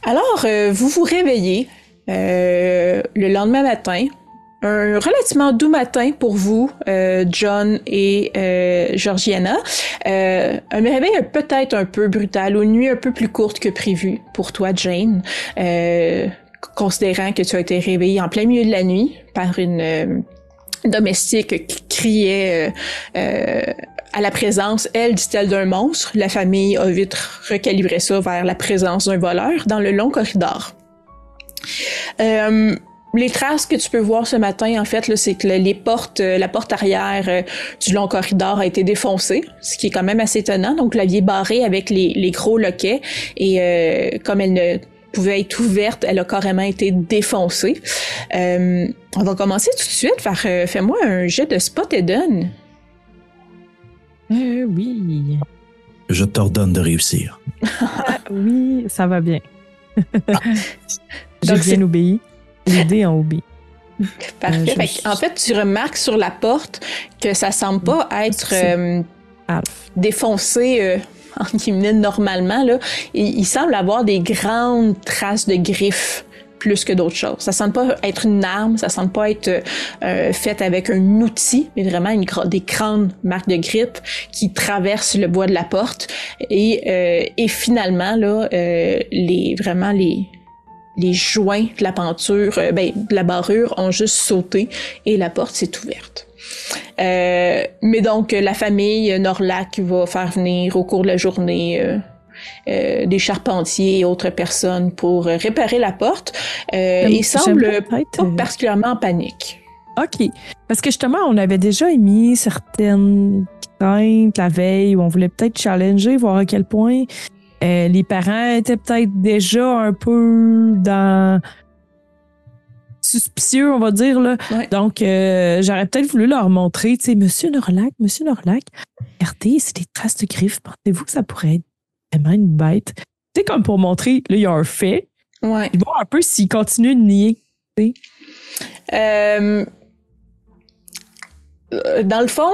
Alors, vous vous réveillez le lendemain matin, un relativement doux matin pour vous, John et Georgiana. Un réveil peut-être un peu brutal, ou une nuit un peu plus courte que prévu pour toi, Jane, considérant que tu as été réveillée en plein milieu de la nuit par une domestique qui criait à la présence, elle, dit-elle, d'un monstre. La famille a vite recalibré ça vers la présence d'un voleur dans le long corridor. Les traces que tu peux voir ce matin, en fait, là, c'est que la porte arrière du long corridor a été défoncée, ce qui est quand même assez étonnant. Donc, la vie est barrée avec les gros loquets et comme elle ne pouvait être ouverte, elle a carrément été défoncée. On va commencer tout de suite. Fais-moi un jet de spot hidden. Oui. Je t'ordonne de réussir. Oui, ça va bien. J'ai bien obéi. Les dés ont obéi. Parfait. En fait, tu remarques sur la porte que ça semble pas être défoncé en guillemets normalement. Là. Il semble avoir des grandes traces de griffes plus que d'autres choses. Ça semble pas être une arme, ça semble pas être fait avec un outil, mais vraiment des grandes marques de grippe qui traversent le bois de la porte. Et finalement, là, les joints de la peinture, de la barrure ont juste sauté et la porte s'est ouverte. Mais donc, la famille Norlac va faire venir au cours de la journée des charpentiers et autres personnes pour réparer la porte. Ils semblent pas particulièrement en panique. OK. Parce que justement, on avait déjà émis certaines craintes la veille où on voulait peut-être challenger, voir à quel point les parents étaient peut-être déjà un peu dans suspicieux, on va dire. Là. Ouais. Donc, j'aurais peut-être voulu leur montrer, tu sais, Monsieur Norlac, regardez, c'est des traces de griffes. Pensez-vous que ça pourrait être vraiment une bête? Tu sais, comme pour montrer, là, il y a un fait. Ouais. Ils vont un peu s'ils continuent de nier. Tu sais. Dans le fond,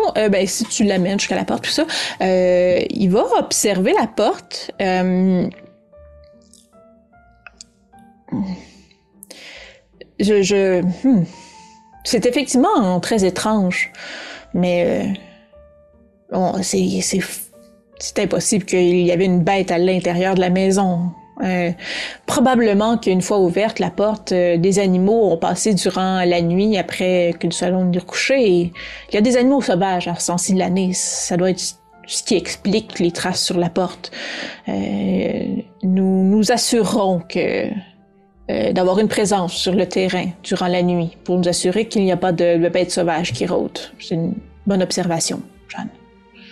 si tu l'amènes jusqu'à la porte, tout ça, il va observer la porte. C'est effectivement très étrange, mais c'est impossible qu'il y avait une bête à l'intérieur de la maison. Probablement qu'une fois ouverte la porte, des animaux ont passé durant la nuit après que nous soyons couchés. Et il y a des animaux sauvages à ce temps-ci de l'année. Ça doit être ce qui explique les traces sur la porte. Nous assurerons que d'avoir une présence sur le terrain durant la nuit pour nous assurer qu'il n'y a pas de bêtes sauvages qui rôdent. C'est une bonne observation, Jeanne.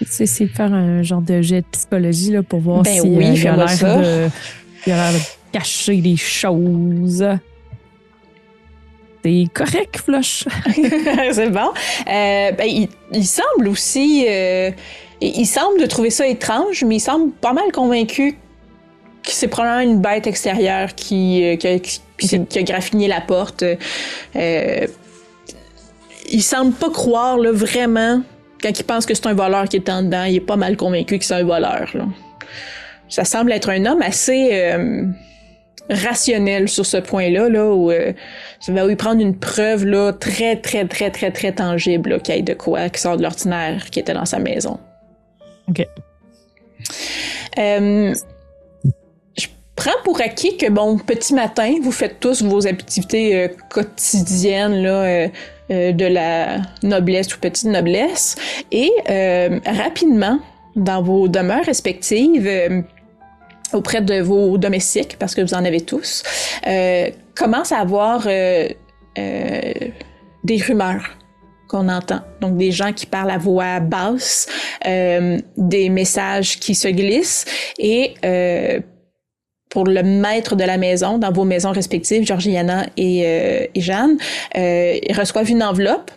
C'est de faire un genre de jet de psychologie là, pour voir si oui, il a l'air ça. Il a l'air de cacher des choses. C'est correct, Flush. C'est bon. Il semble aussi... il semble de trouver ça étrange, mais il semble pas mal convaincu que c'est probablement une bête extérieure qui a graffiné la porte. Il semble pas croire là, vraiment... Quand il pense que c'est un voleur qui est en dedans, il est pas mal convaincu que c'est un voleur. Là. Ça semble être un homme assez rationnel sur ce point-là, là, où ça va lui prendre une preuve là, très, très, très, très, très tangible, là, qu'il y ait de quoi qui sort de l'ordinaire, qui était dans sa maison. OK. Je prends pour acquis que, petit matin, vous faites tous vos activités quotidiennes, là, de la noblesse ou petite noblesse. Et rapidement, dans vos demeures respectives, auprès de vos domestiques, parce que vous en avez tous, commence à avoir des rumeurs qu'on entend. Donc, des gens qui parlent à voix basse, des messages qui se glissent et pour le maître de la maison, dans vos maisons respectives, Georgiana et Jeanne, ils reçoivent une enveloppe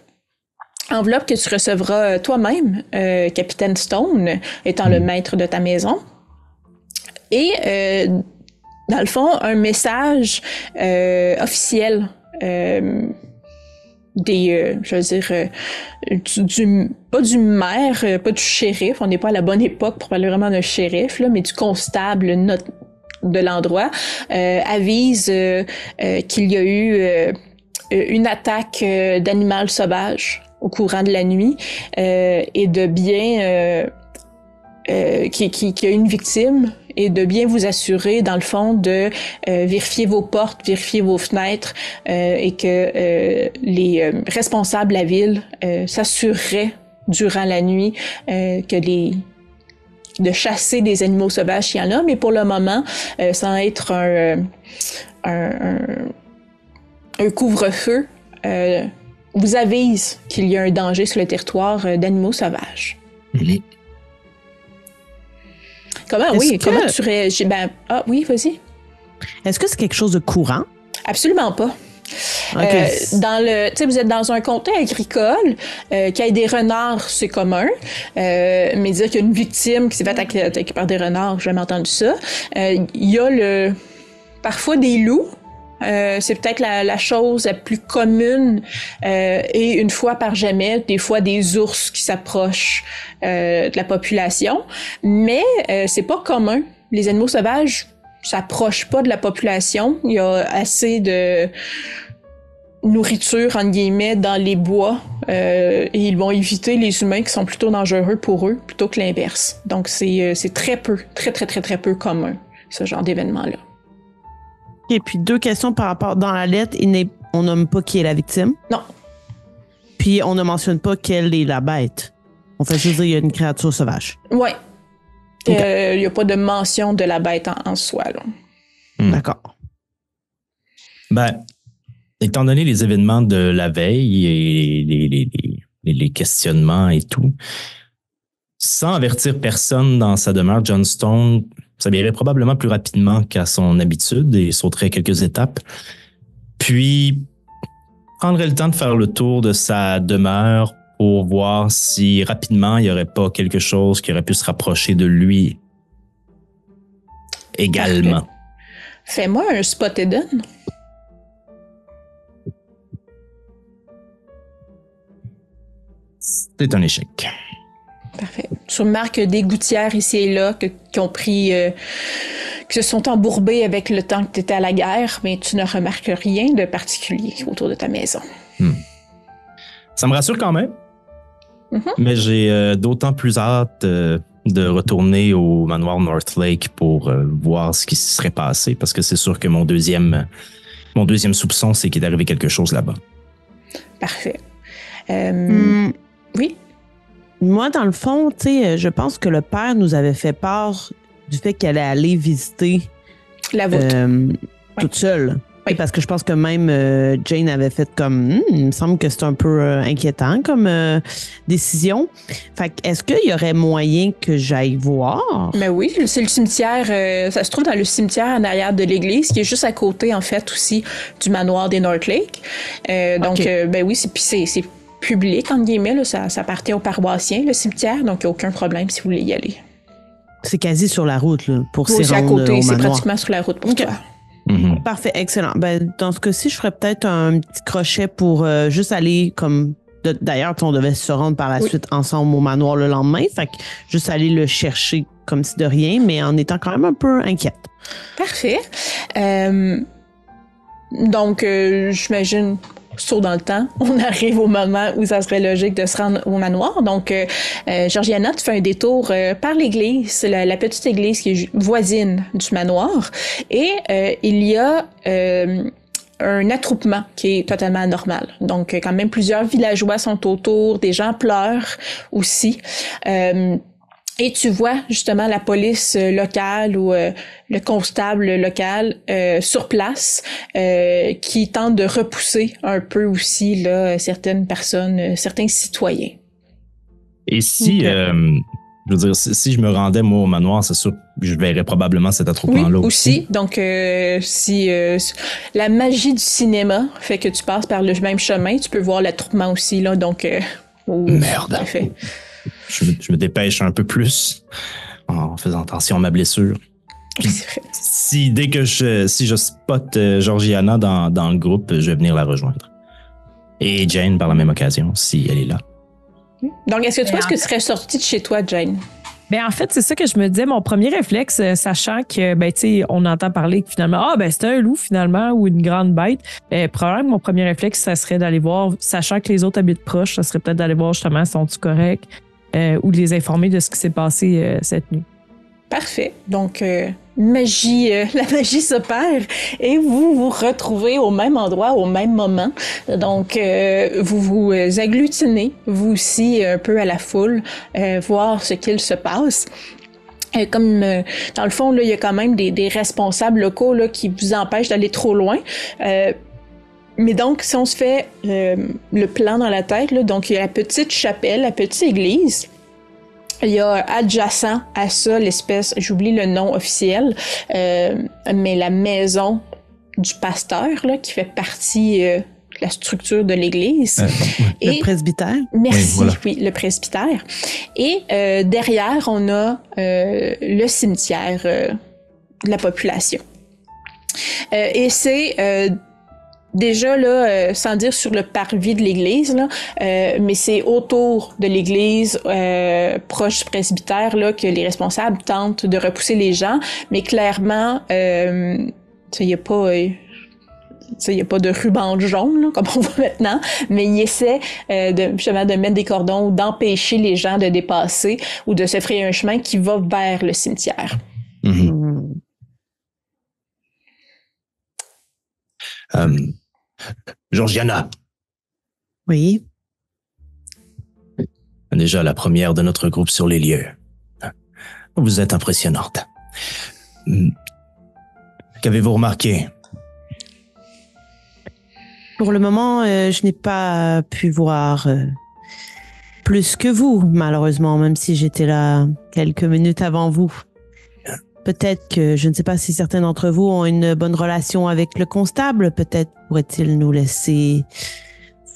que tu recevras toi-même, Capitaine Stone, étant le maître de ta maison. Et, dans le fond, un message officiel pas du maire, pas du shérif, on n'est pas à la bonne époque pour parler vraiment d'un shérif, là, mais du constable de l'endroit avise qu'il y a eu une attaque d'animal sauvage au courant de la nuit et de bien qu'il y a une victime et de bien vous assurer, dans le fond, de vérifier vos portes, vérifier vos fenêtres et que les responsables de la ville s'assureraient durant la nuit de chasser des animaux sauvages s'il y en a, mais pour le moment, sans être un couvre-feu, vous avise qu'il y a un danger sur le territoire d'animaux sauvages. Mm-hmm. Comment tu réagis? Oui, vas-y. Est-ce que c'est quelque chose de courant? Absolument pas. Okay. Vous êtes dans un comté agricole, qu'il y ait des renards, c'est commun. Mais dire qu'il y a une victime qui s'est fait attaquer par des renards, j'ai jamais entendu ça. Il y a parfois des loups. C'est peut-être la chose la plus commune et une fois par jamais, des fois des ours qui s'approchent de la population, mais c'est pas commun. Les animaux sauvages s'approchent pas de la population. Il y a assez de nourriture, entre guillemets, dans les bois et ils vont éviter les humains qui sont plutôt dangereux pour eux plutôt que l'inverse. Donc c'est très peu, très très très très peu commun, ce genre d'événement-là. Et puis 2 questions par rapport dans la lettre, on nomme pas qui est la victime. Non. Puis on ne mentionne pas quelle est la bête. On fait juste dire qu'il y a une créature sauvage. Ouais. Okay. Il n'y a pas de mention de la bête en soi, là. D'accord. Étant donné les événements de la veille et les questionnements et tout, sans avertir personne dans sa demeure, John Stone s'habillerait probablement plus rapidement qu'à son habitude et sauterait quelques étapes. Puis, prendrait le temps de faire le tour de sa demeure pour voir si rapidement il n'y aurait pas quelque chose qui aurait pu se rapprocher de lui également. Parfait. Fais-moi un spot hidden. C'est un échec. Parfait. Tu remarques des gouttières ici et là qui ont pris, qui se sont embourbées avec le temps que tu étais à la guerre, mais tu ne remarques rien de particulier autour de ta maison. Ça me rassure quand même, Mm-hmm. mais j'ai d'autant plus hâte de retourner au manoir North Lake pour voir ce qui se serait passé, parce que c'est sûr que mon deuxième soupçon, c'est qu'il est arrivé quelque chose là-bas. Parfait. Oui? Moi, dans le fond, tu sais, je pense que le père nous avait fait part du fait qu'elle allait aller visiter La voûte. toute seule. Oui. Parce que je pense que même Jane avait fait comme il me semble que c'est un peu inquiétant comme décision. Fait que est-ce qu'il y aurait moyen que j'aille voir? Mais oui, c'est le cimetière. Ça se trouve dans le cimetière en arrière de l'église, qui est juste à côté, en fait, aussi du manoir des North Lake. Donc, oui, c'est public, entre guillemets. Là, ça appartient aux paroissiens, le cimetière. Donc, il n'y a aucun problème si vous voulez y aller. C'est quasi sur la route là, pour Oui, s'y c'est à rendre côté. au C'est manoir. pratiquement sur la route pour toi. Mm-hmm. Parfait, excellent. Ben, dans ce cas-ci, je ferais peut-être un petit crochet pour juste aller comme... D'ailleurs, on devait se rendre par la suite ensemble au manoir le lendemain. Fait que juste aller le chercher comme si de rien, mais en étant quand même un peu inquiète. Parfait. Donc, j'imagine, saut dans le temps, on arrive au moment où ça serait logique de se rendre au manoir. Donc, Georgiana, tu fais un détour par l'église, la petite église qui est voisine du manoir. Et il y a un attroupement qui est totalement anormal. Donc, quand même, plusieurs villageois sont autour, des gens pleurent aussi. Et tu vois justement la police locale ou le constable local sur place qui tente de repousser un peu aussi là, certaines personnes, certains citoyens. Et si, je veux dire, si je me rendais moi au manoir, c'est sûr que je verrais probablement cet attroupement-là aussi. Donc, si la magie du cinéma fait que tu passes par le même chemin, tu peux voir l'attroupement aussi là. Donc, merde. Parfait. Je me dépêche un peu plus en faisant attention à ma blessure. Puis, dès que si je spot Georgiana dans le groupe, je vais venir la rejoindre. Et Jane par la même occasion, si elle est là. Donc, est-ce que tu penses que tu serais sortie de chez toi, Jane? Ben en fait, c'est ça que je me disais. Mon premier réflexe, sachant que, ben, tu sais, on entend parler que finalement, c'était un loup finalement ou une grande bête. Probablement, mon premier réflexe, ça serait d'aller voir, sachant que les autres habitent proches, ça serait peut-être d'aller voir justement, sont-ils corrects ou de les informer de ce qui s'est passé cette nuit. Parfait. Donc, la magie s'opère et vous vous retrouvez au même endroit, au même moment. Donc, vous vous agglutinez, vous aussi, un peu à la foule, voir ce qu'il se passe. Comme dans le fond, là, il y a quand même des responsables locaux là, qui vous empêchent d'aller trop loin. Mais donc, si on se fait le plan dans la tête, là, donc il y a la petite chapelle, la petite église. Il y a adjacent à ça l'espèce, j'oublie le nom officiel, mais la maison du pasteur là, qui fait partie de la structure de l'église. Le presbytère. Merci, oui, voilà. oui, le presbytère. Et derrière, on a le cimetière de la population. Et c'est déjà, là, sans dire sur le parvis de l'église, là, mais c'est autour de l'église, proche du presbytère, là, que les responsables tentent de repousser les gens, mais clairement, il n'y a pas... il n'y a pas de ruban jaune, là, comme on voit maintenant, mais ils essaient justement de mettre des cordons ou d'empêcher les gens de dépasser ou de se frayer un chemin qui va vers le cimetière. Georgiana. Oui. Déjà la première de notre groupe sur les lieux. Vous êtes impressionnante. Qu'avez-vous remarqué? Pour le moment, je n'ai pas pu voir plus que vous, malheureusement, même si j'étais là quelques minutes avant vous. Peut-être que, je ne sais pas si certains d'entre vous ont une bonne relation avec le constable. Peut-être pourrait-il nous laisser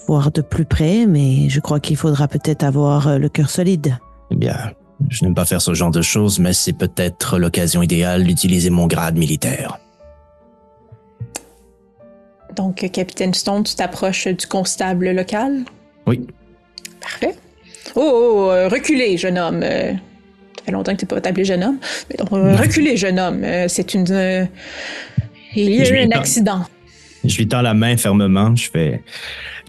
voir de plus près, mais je crois qu'il faudra peut-être avoir le cœur solide. Eh bien, je n'aime pas faire ce genre de choses, mais c'est peut-être l'occasion idéale d'utiliser mon grade militaire. Donc, Capitaine Stone, tu t'approches du constable local? Oui. Parfait. Reculez, jeune homme. Ça fait longtemps que tu n'es pas appelé jeune homme. Mais donc, reculez, jeune homme. C'est une... il y a eu un accident. Je lui tends la main fermement. Je fais...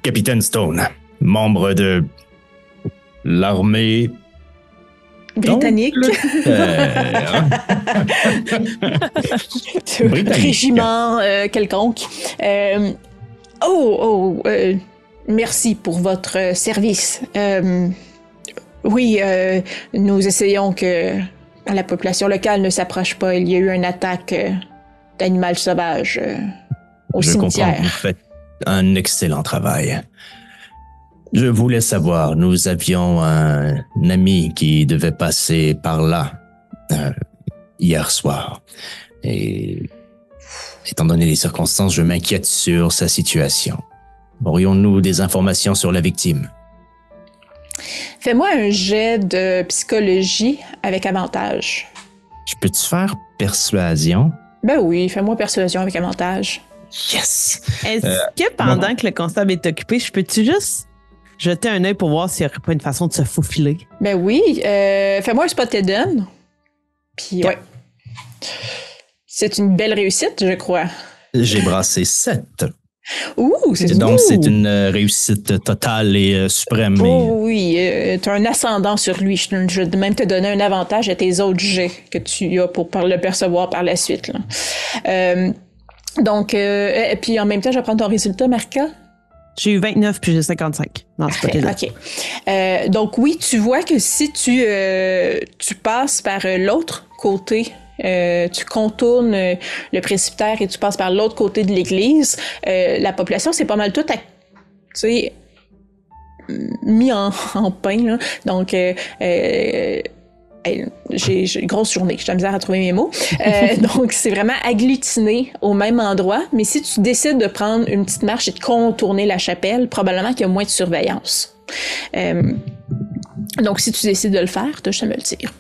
Capitaine Stone, membre de l'armée... Britannique. Régiment quelconque. Merci pour votre service. Oui, nous essayons que la population locale ne s'approche pas. Il y a eu une attaque d'animal sauvage au cimetière. Je comprends, vous faites un excellent travail. Je voulais savoir, nous avions un ami qui devait passer par là hier soir. Et étant donné les circonstances, je m'inquiète sur sa situation. Aurions-nous des informations sur la victime? Fais-moi un jet de psychologie avec avantage. Je peux-tu faire persuasion? Ben oui, fais-moi persuasion avec avantage. Yes! Est-ce que pendant que le constable est occupé, je peux-tu juste jeter un œil pour voir s'il n'y aurait pas une façon de se faufiler? Ben oui, fais-moi un spotted on. Puis ouais. C'est une belle réussite, je crois. J'ai brassé 7. Ouh, c'est Donc, c'est une réussite totale et suprême. Oui, tu as un ascendant sur lui. Je vais même te donner un avantage à tes autres jets que tu as pour le percevoir par la suite. Là. Donc, et puis en même temps, je vais prendre ton résultat, Marca. J'ai eu 29 puis j'ai 55. Non, c'est pas terrible. OK. Donc oui, tu vois que si tu passes par l'autre côté, tu contournes le presbytère et tu passes par l'autre côté de l'église, la population, c'est pas mal toute, mis en pain. Là. Donc, j'ai une grosse journée, j'ai de la misère à trouver mes mots. Donc, c'est vraiment agglutiné au même endroit. Mais si tu décides de prendre une petite marche et de contourner la chapelle, probablement qu'il y a moins de surveillance. Donc, si tu décides de le faire, tu as juste à me le dire.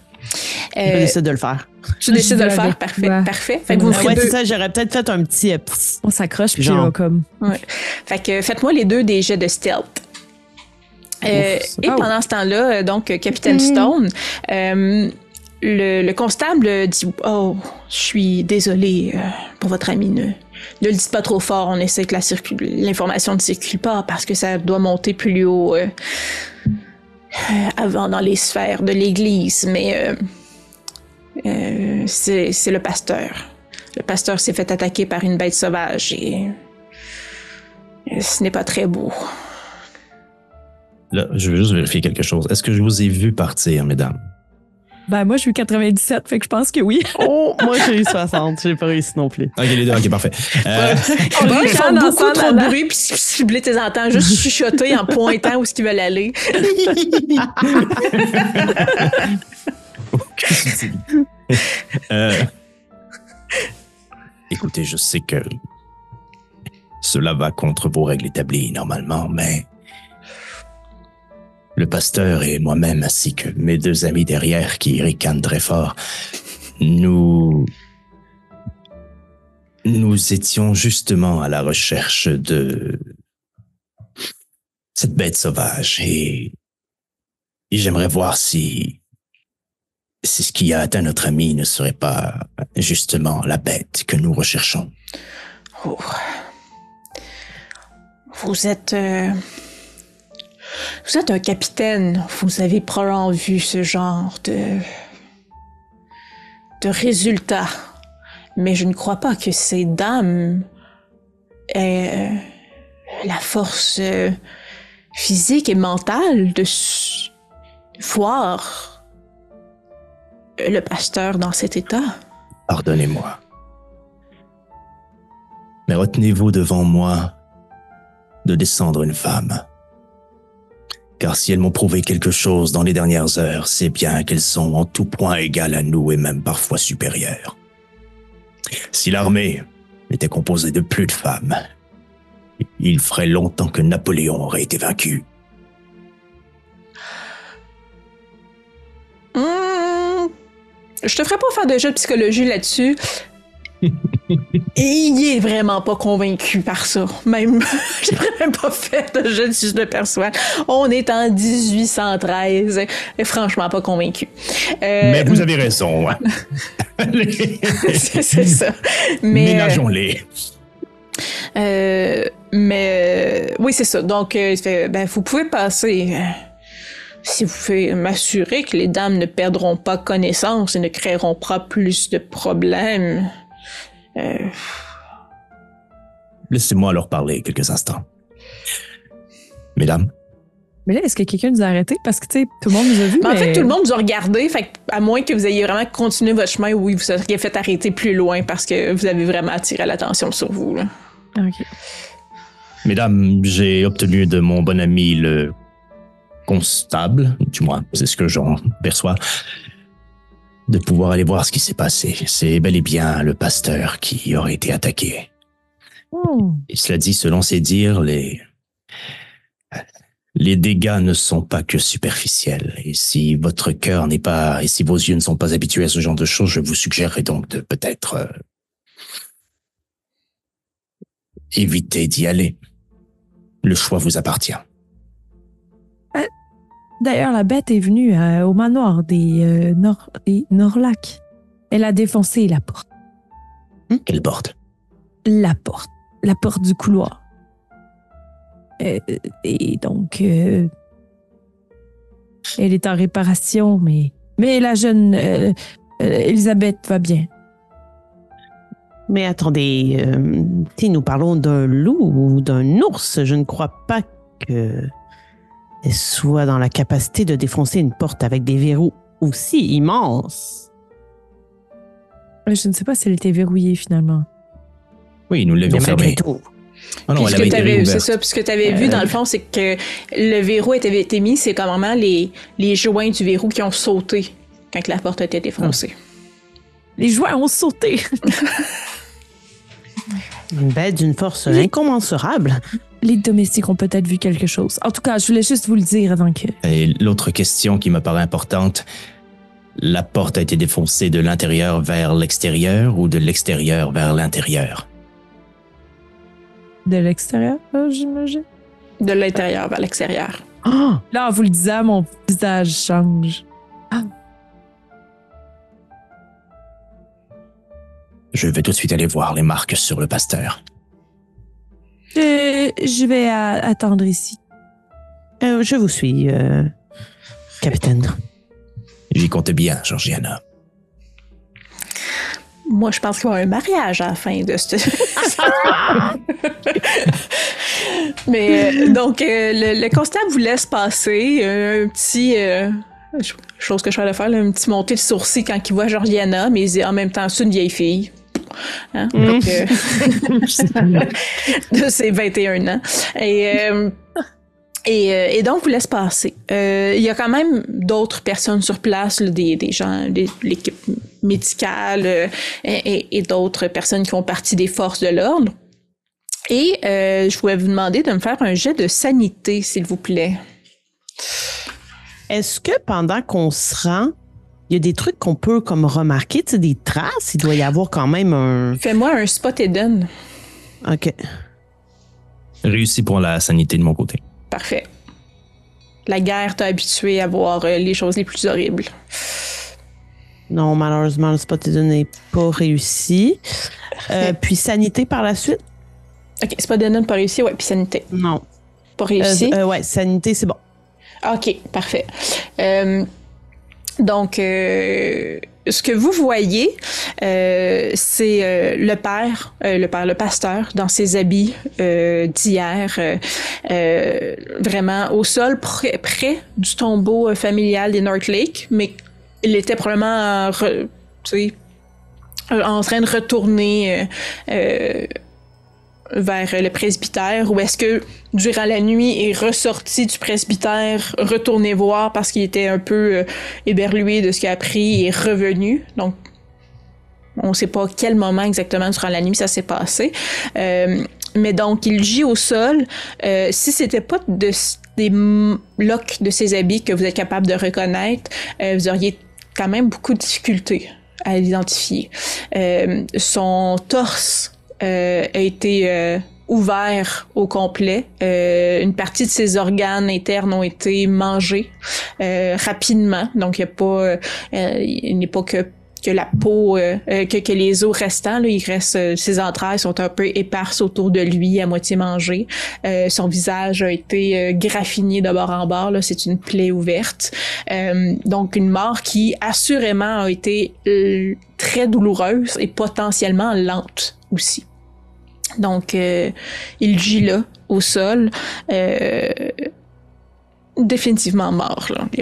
Je décide de le faire. Tu décides de le faire, parfait, parfait. Fait que vous ferez deux. C'est ça, j'aurais peut-être fait un petit... On s'accroche, puis genre. là, comme... Ouais. Fait que faites-moi les deux des jets de stealth. Et pendant ce temps-là, donc, Capitaine Stone, le constable dit « Oh, je suis désolé pour votre ami. Ne le dites pas trop fort. On essaie que l'information ne circule pas parce que ça doit monter plus haut avant dans les sphères de l'Église. Mais c'est le pasteur. Le pasteur s'est fait attaquer par une bête sauvage et ce n'est pas très beau. » Là, je veux juste vérifier quelque chose. Est-ce que je vous ai vu partir, mesdames? Ben, moi, je suis 97, fait que je pense que oui. Oh, moi, j'ai eu 60. J'ai pas réussi non plus. Ok, les deux, ok, parfait. On dirait qu'ils font beaucoup trop de bruit puis cibler tes entends, juste chuchoter en pointant où est-ce qu'ils veulent aller. Écoutez, je sais que cela va contre vos règles établies normalement, mais le pasteur et moi-même, ainsi que mes deux amis derrière qui ricanent très fort, nous étions justement à la recherche de cette bête sauvage et j'aimerais voir si ce qui a atteint notre ami ne serait pas justement la bête que nous recherchons. Oh. Vous êtes un capitaine. Vous avez probablement vu ce genre de résultats. Mais je ne crois pas que ces dames aient la force physique et mentale de voir le pasteur dans cet état. Pardonnez-moi. Mais retenez-vous devant moi de descendre une femme. Car si elles m'ont prouvé quelque chose dans les dernières heures, c'est bien qu'elles sont en tout point égales à nous et même parfois supérieures. Si l'armée était composée de plus de femmes, il ferait longtemps que Napoléon aurait été vaincu. Je te ferai pas faire de jeu de psychologie là-dessus. Et il est vraiment pas convaincu par ça. Même, j'ai même pas fait de jeu si je le perçois. On est en 1813 et franchement pas convaincu. Mais vous avez raison. c'est ça. Mais, ménageons-les. Oui, c'est ça. Donc, vous pouvez passer. Si vous pouvez m'assurer que les dames ne perdront pas connaissance et ne créeront pas plus de problèmes. Laissez-moi leur parler quelques instants. Mesdames. Mais là, est-ce que quelqu'un nous a arrêtés? Parce que, tu sais, tout le monde nous a vus, mais... En fait, tout le monde nous a regardés, fait à moins que vous ayez vraiment continué votre chemin, oui, vous seriez fait arrêter plus loin parce que vous avez vraiment attiré l'attention sur vous, là. OK. Mesdames, j'ai obtenu de mon bon ami le constable, du moins, c'est ce que j'en perçois, de pouvoir aller voir ce qui s'est passé. C'est bel et bien le pasteur qui aurait été attaqué. Et cela dit, selon ses dires, les dégâts ne sont pas que superficiels. Et si votre cœur n'est pas, et si vos yeux ne sont pas habitués à ce genre de choses, je vous suggérerais donc de peut-être éviter d'y aller. Le choix vous appartient. D'ailleurs, la bête est venue au manoir des Norlac. Elle a défoncé la porte. Quelle porte? La porte. La porte du couloir. Et donc, elle est en réparation, mais la jeune Elisabeth va bien. Mais attendez, si nous parlons d'un loup ou d'un ours, je ne crois pas que elle soit dans la capacité de défoncer une porte avec des verrous aussi immenses. Je ne sais pas si elle était verrouillée finalement. Oui, nous l'avions fermée. Ah non, c'est ça. Puis ce que tu avais vu, dans le fond, c'est que le verrou avait été mis, c'est comme vraiment les joints du verrou qui ont sauté quand la porte a été défoncée. Les joints ont sauté! Une bête d'une force incommensurable. Les domestiques ont peut-être vu quelque chose. En tout cas, je voulais juste vous le dire avant que... Et l'autre question qui me paraît importante, la porte a été défoncée de l'intérieur vers l'extérieur ou de l'extérieur vers l'intérieur? De l'extérieur, j'imagine. De l'intérieur vers l'extérieur. Oh! Là, en vous le disant, mon visage change. Ah. Je vais tout de suite aller voir les marques sur le pasteur. Je vais attendre ici. Je vous suis, capitaine. J'y compte bien, Georgiana. Moi, je pense qu'il y aura un mariage à la fin de ce... Mais donc, le constable vous laisse passer un petit... chose que je vais faire, là, un petit montée de sourcil quand il voit Georgiana, mais il dit en même temps, c'est une vieille fille. Hein? Donc, de ses 21 ans. Et donc, vous laisse passer. Il y a quand même d'autres personnes sur place, là, des gens, de l'équipe médicale et d'autres personnes qui font partie des forces de l'ordre. Et je voulais vous demander de me faire un jet de sanité, s'il vous plaît. Est-ce que pendant qu'on se rend, il y a des trucs qu'on peut comme remarquer, tu sais, des traces? Il doit y avoir quand même un... Fais-moi un spot hidden. OK. Réussi pour la sanité de mon côté. Parfait. La guerre t'a habitué à voir les choses les plus horribles. Non, malheureusement, le spot n'est pas réussi. Puis sanité par la suite? OK, spot hidden pas réussi, ouais, puis sanité. Non. Pas réussi? Ouais, sanité, c'est bon. OK, parfait. Donc, ce que vous voyez, c'est le pasteur, dans ses habits d'hier, vraiment au sol, près du tombeau familial des Northlake, mais il était probablement en train de retourner vers le presbytère, ou est-ce que durant la nuit est ressorti du presbytère, retourné voir parce qu'il était un peu éberlué de ce qu'il a appris et est revenu. Donc, on ne sait pas quel moment exactement durant la nuit ça s'est passé. Mais donc, il gît au sol. Si c'était pas des locks de ses habits que vous êtes capable de reconnaître, vous auriez quand même beaucoup de difficultés à l'identifier. Son torse a été ouvert au complet. Une partie de ses organes internes ont été mangés rapidement. Donc, il n'est pas que la peau, que les os restants, là, il reste, ses entrailles sont un peu éparses autour de lui, à moitié mangées. Son visage a été graffiné de bord en bord, là, c'est une plaie ouverte. Donc, une mort qui, assurément, a été très douloureuse et potentiellement lente aussi. Donc, il gît là, au sol, définitivement mort. Là. Il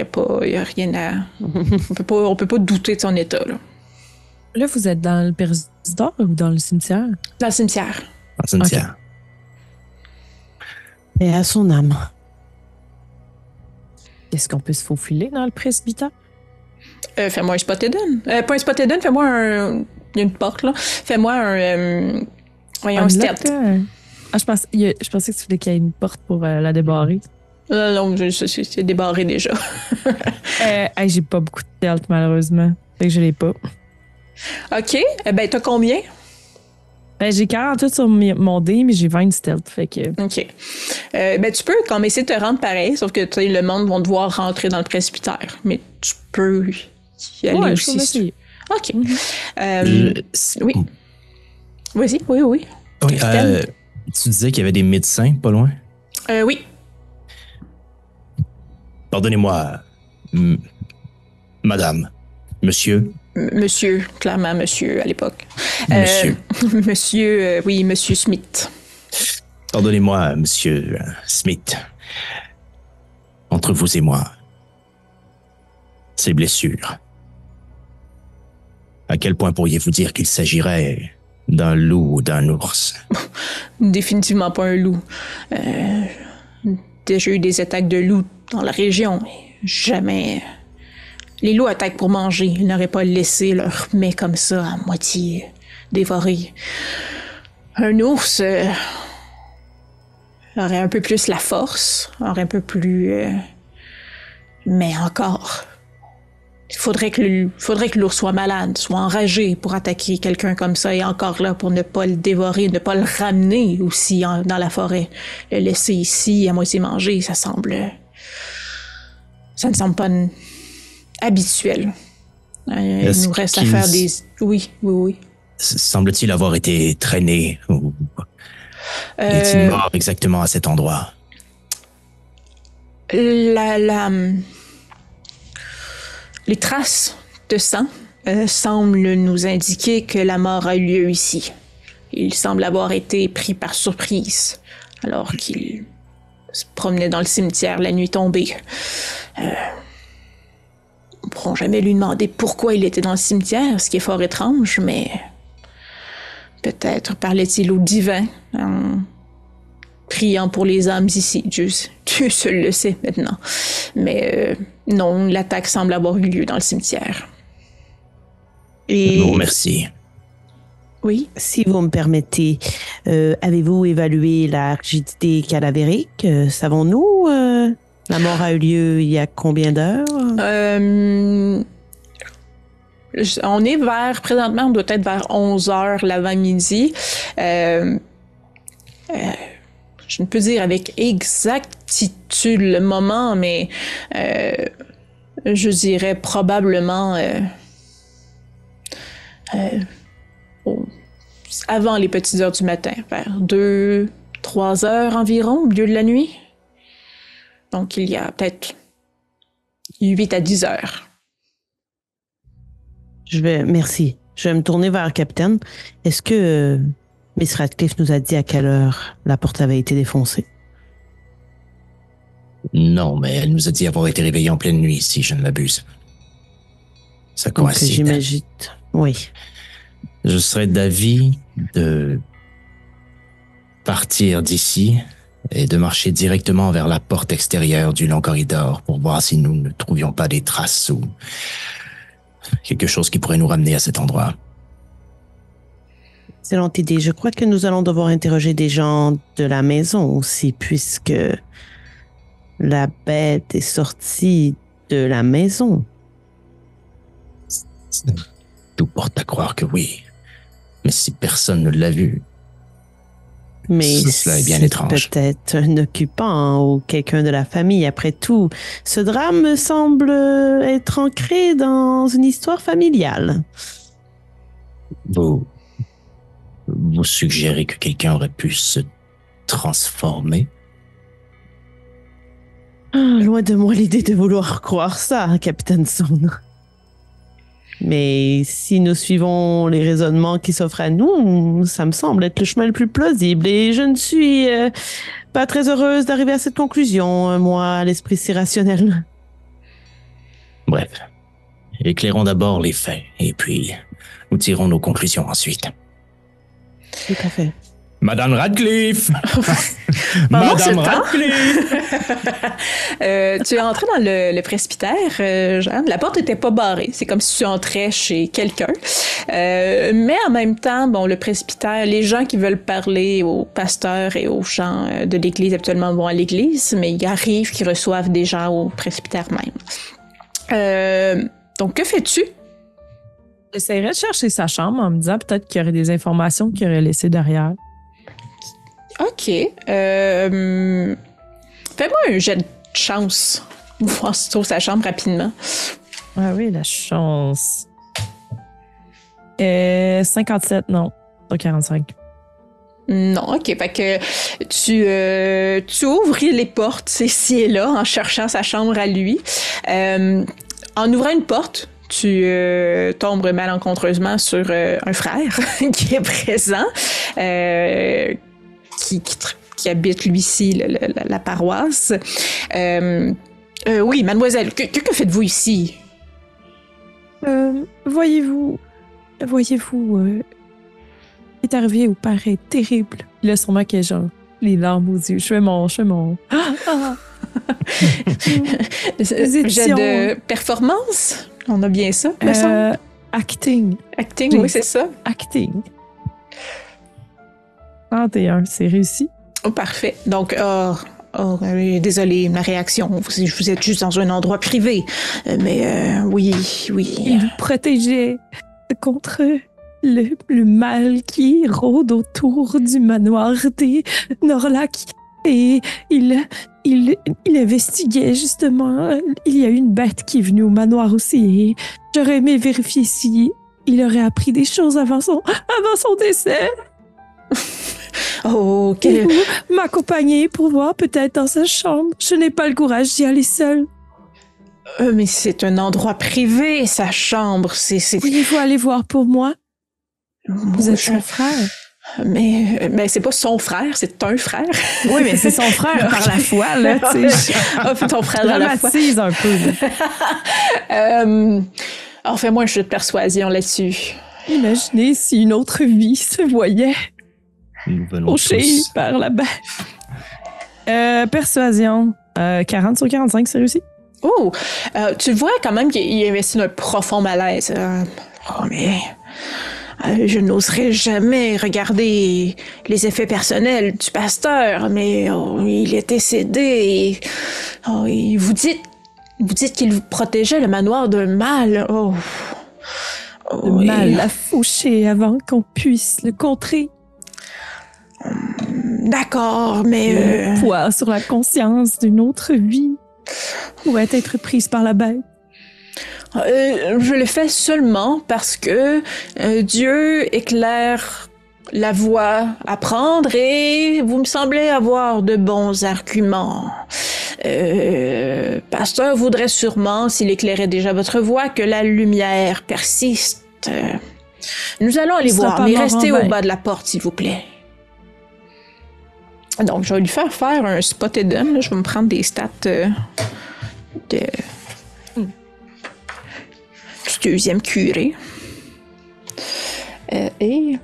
y a rien à... on peut pas douter de son état. Là, vous êtes dans le presbytère ou dans le cimetière? Dans le cimetière. Dans le cimetière. Okay. Et à son âme. Est-ce qu'on peut se faufiler dans le presbytère? Fais-moi un spot hidden. Pas un spot hidden, fais-moi un... Il y a une porte, là. Fais-moi un... Voyons, un stealth. Je pensais que tu voulais qu'il y ait une porte pour la débarrer. Non, c'est débarré déjà. J'ai pas beaucoup de stealth, malheureusement. Fait que je l'ai pas. OK. Ben, t'as combien? J'ai 48 sur mon dé, mais j'ai 20 de stealth. Fait que... OK. Ben, tu peux quand même essayer de te rendre pareil, sauf que le monde va devoir rentrer dans le presbytère. Mais tu peux y aller aussi. Je peux OK. Oui. Vas-y, oui. Oui, tu disais qu'il y avait des médecins pas loin? Oui. Pardonnez-moi, madame, monsieur. Monsieur, clairement monsieur à l'époque. Monsieur. Monsieur Smith. Pardonnez-moi, monsieur Smith. Entre vous et moi, ces blessures. À quel point pourriez-vous dire qu'il s'agirait d'un loup ou d'un ours? Définitivement pas un loup. Déjà eu des attaques de loups dans la région, mais jamais... Les loups attaquent pour manger. Ils n'auraient pas laissé leur mets comme ça, à moitié dévoré. Un ours aurait un peu plus la force, aurait un peu plus... mais encore... Il faudrait que l'ours soit malade, soit enragé pour attaquer quelqu'un comme ça, et encore là pour ne pas le dévorer, ne pas le ramener aussi dans la forêt. Le laisser ici à moitié mangé, ça ne semble pas habituel. Il nous reste à faire des... Oui. semble-t-il avoir été traîné ou est-il mort exactement à cet endroit? Les traces de sang semblent nous indiquer que la mort a eu lieu ici. Il semble avoir été pris par surprise alors qu'il se promenait dans le cimetière la nuit tombée. On ne pourra jamais lui demander pourquoi il était dans le cimetière, ce qui est fort étrange, mais peut-être parlait-il au divin en priant pour les âmes ici. Dieu seul le sait maintenant. Mais non, l'attaque semble avoir eu lieu dans le cimetière. Et... Bon, merci. Oui. Si vous me permettez, avez-vous évalué la rigidité cadavérique? Savons-nous la mort a eu lieu il y a combien d'heures? On est présentement, on doit être vers 11h l'avant-midi. Je ne peux dire avec exactitude le moment, mais je dirais probablement avant les petites heures du matin, vers 2-3 heures environ, au milieu de la nuit. Donc, il y a peut-être 8 à 10 heures. Merci. Je vais me tourner vers le capitaine. Est-ce que Miss Radcliffe nous a dit à quelle heure la porte avait été défoncée? Non, mais elle nous a dit avoir été réveillée en pleine nuit, si je ne m'abuse. Ça coïncide. Donc, j'imagine. Oui. Je serais d'avis de partir d'ici et de marcher directement vers la porte extérieure du long corridor pour voir si nous ne trouvions pas des traces ou quelque chose qui pourrait nous ramener à cet endroit. Excellente idée. Je crois que nous allons devoir interroger des gens de la maison aussi, puisque la bête est sortie de la maison. Tout porte à croire que oui. Mais si personne ne l'a vu, mais cela est bien étrange. Peut-être un occupant ou quelqu'un de la famille. Après tout, ce drame semble être ancré dans une histoire familiale. Vous suggérez que quelqu'un aurait pu se transformer? Loin de moi l'idée de vouloir croire ça, Capitaine Son. Mais si nous suivons les raisonnements qui s'offrent à nous, ça me semble être le chemin le plus plausible. Et je ne suis pas très heureuse d'arriver à cette conclusion, moi, à l'esprit si rationnel. Bref, éclairons d'abord les faits, et puis nous tirons nos conclusions ensuite. Tout à fait. Madame Radcliffe! Madame Radcliffe! Tu es entré dans le presbytère, Jeanne. La porte n'était pas barrée. C'est comme si tu entrais chez quelqu'un. Mais en même temps, bon, le presbytère, les gens qui veulent parler aux pasteurs et aux gens de l'église actuellement vont à l'église, mais il arrive qu'ils reçoivent des gens au presbytère même. Donc, que fais-tu? J'essaierais de chercher sa chambre en me disant peut-être qu'il y aurait des informations qu'il aurait laissées derrière. OK. Fais-moi un jet de chance. Voir si tu trouves sa chambre rapidement. Ah oui, la chance. 57, non. Pas 45. Non, OK. Fait que tu ouvres les portes ici et là en cherchant sa chambre à lui. En ouvrant une porte, tu tombes malencontreusement sur un frère qui est présent, qui habite, lui-ci, la paroisse. Oui, mademoiselle, que faites-vous ici? Voyez-vous, est arrivé au paraît terrible. Là, sûrement que genre, les larmes aux yeux. Je fais mon... J'ai de performance? On a bien ça, me semble? Acting. Acting, oui, c'est ça. Acting. 31, c'est réussi. Oh, parfait. Donc, désolé, ma réaction. Vous êtes juste dans un endroit privé. Mais oui. Et vous protégez contre le mal qui rôde autour du manoir des Norlac. Et il investiguait justement. Il y a eu une bête qui est venue au manoir aussi. Et j'aurais aimé vérifier si il aurait appris des choses avant son décès. Oh, Vous m'accompagner pour voir peut-être dans sa chambre. Je n'ai pas le courage d'y aller seule. Mais c'est un endroit privé, sa chambre. Pourriez-vous aller voir pour moi? Vous êtes son frère. Mais c'est pas son frère, c'est un frère. Oui, mais c'est son frère par la foi, là, tu sais. Ton frère dans la foi. Dramatise un peu. Alors, fais-moi un jeu de persuasion là-dessus. Imaginez si une autre vie se voyait Touché par la bête. Persuasion. 40 sur 45, c'est réussi? Oh! Tu vois quand même qu'il investit d'un profond malaise. Mais... je n'oserais jamais regarder les effets personnels du pasteur, mais il est décédé et vous dites qu'il vous protégeait le manoir d'un mal. Le mal à faucher avant qu'on puisse le contrer. D'accord, mais... Le poids sur la conscience d'une autre vie pourrait être prise par la bête. Je le fais seulement parce que Dieu éclaire la voie à prendre et vous me semblez avoir de bons arguments. Pasteur voudrait sûrement, s'il éclairait déjà votre voie, que la lumière persiste. Nous allons aller voir, mais restez au bas de la porte, s'il vous plaît. Donc, je vais lui faire un spot hidden. Je vais me prendre des stats du deuxième curé. Et...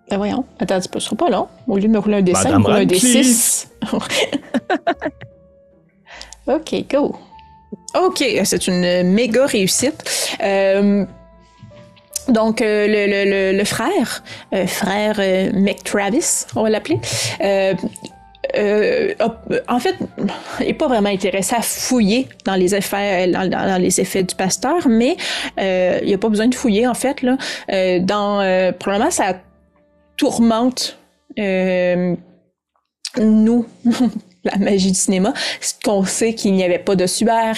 Ben voyons. Attends, ce sera pas long. Au lieu de me rouler un D5, je me roule un D6. OK, go. OK, c'est une méga réussite. Donc, le frère McTravis, on va l'appeler, en fait, il n'est pas vraiment intéressé à fouiller dans les effets, dans les effets du pasteur, mais il n'y a pas besoin de fouiller, en fait. Là, probablement, ça tourmente nous, la magie du cinéma, qu'on sait qu'il n'y avait pas de Subert,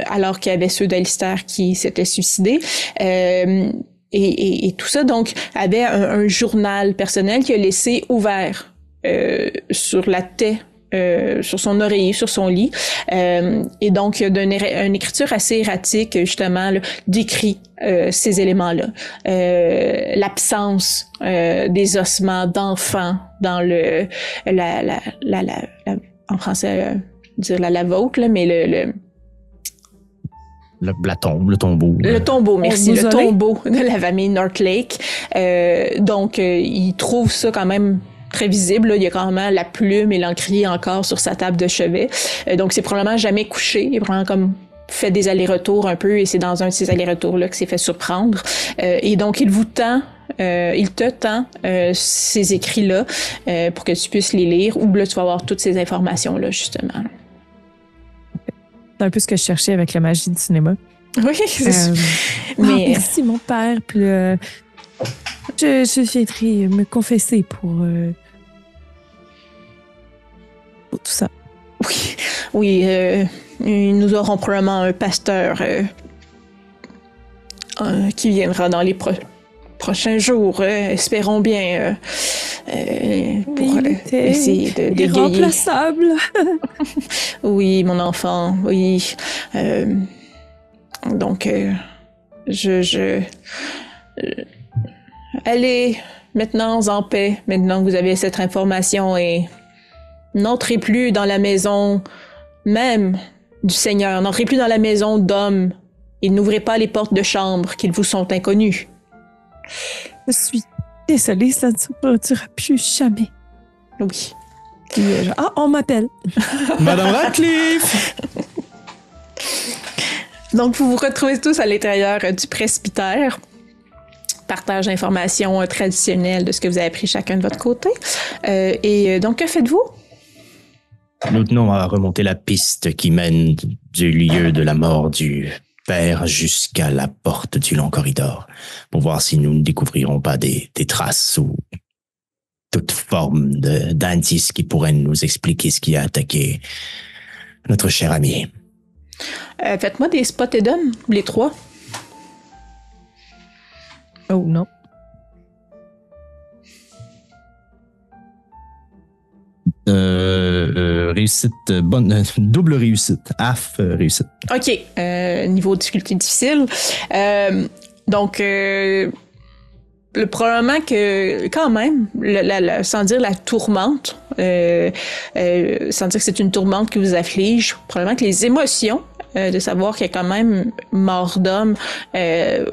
alors qu'il y avait ceux d'Alistair qui s'étaient suicidés. Et tout ça, donc, avait un journal personnel qu'il a laissé ouvert sur la taie, sur son oreiller, sur son lit. Et donc, il y a une écriture assez erratique, justement, là, décrit ces éléments-là. L'absence des ossements d'enfants dans en français, dire la lave-haute, là, mais la tombe, le tombeau. Le tombeau, merci. Le tombeau de la famille Northlake. Donc, il trouve ça quand même très visible. Là. Il y a quand même la plume et l'encrier encore sur sa table de chevet. Donc, c'est probablement jamais couché. Il est probablement comme fait des allers-retours un peu et c'est dans un de ces allers-retours-là que s'est fait surprendre. Et donc, il te tend ces écrits-là pour que tu puisses les lire ou là, tu vas avoir toutes ces informations-là, justement. C'est un peu ce que je cherchais avec la magie du cinéma. Oui, c'est sûr. Mais... merci, mon père. Puis je viendrai me confesser pour tout ça. Oui, nous aurons probablement un pasteur qui viendra dans les prochains jours, espérons bien, pour essayer de d'égayer. Irremplaçable. Oui, mon enfant, oui. Donc, allez maintenant en paix, maintenant que vous avez cette information, et n'entrez plus dans la maison même du Seigneur, n'entrez plus dans la maison d'hommes, et n'ouvrez pas les portes de chambre qui vous sont inconnues. Je suis désolée, ça ne se produira plus jamais. Oui. On m'appelle. Madame Radcliffe! Donc, vous vous retrouvez tous à l'intérieur du presbytère. Partage d'informations traditionnelles de ce que vous avez appris chacun de votre côté. Et donc, que faites-vous? Nous tenons à remonter la piste qui mène du lieu de la mort du faire jusqu'à la porte du long corridor pour voir si nous ne découvrirons pas des traces ou toute forme d'indice qui pourrait nous expliquer ce qui a attaqué notre cher ami. Faites-moi des spots et donne, les 3. Oh non. Réussite, double réussite, half réussite. OK, niveau difficulté difficile. Donc, probablement que, quand même, sans dire la tourmente, sans dire que c'est une tourmente qui vous afflige, probablement que les émotions de savoir qu'il y a quand même mort d'homme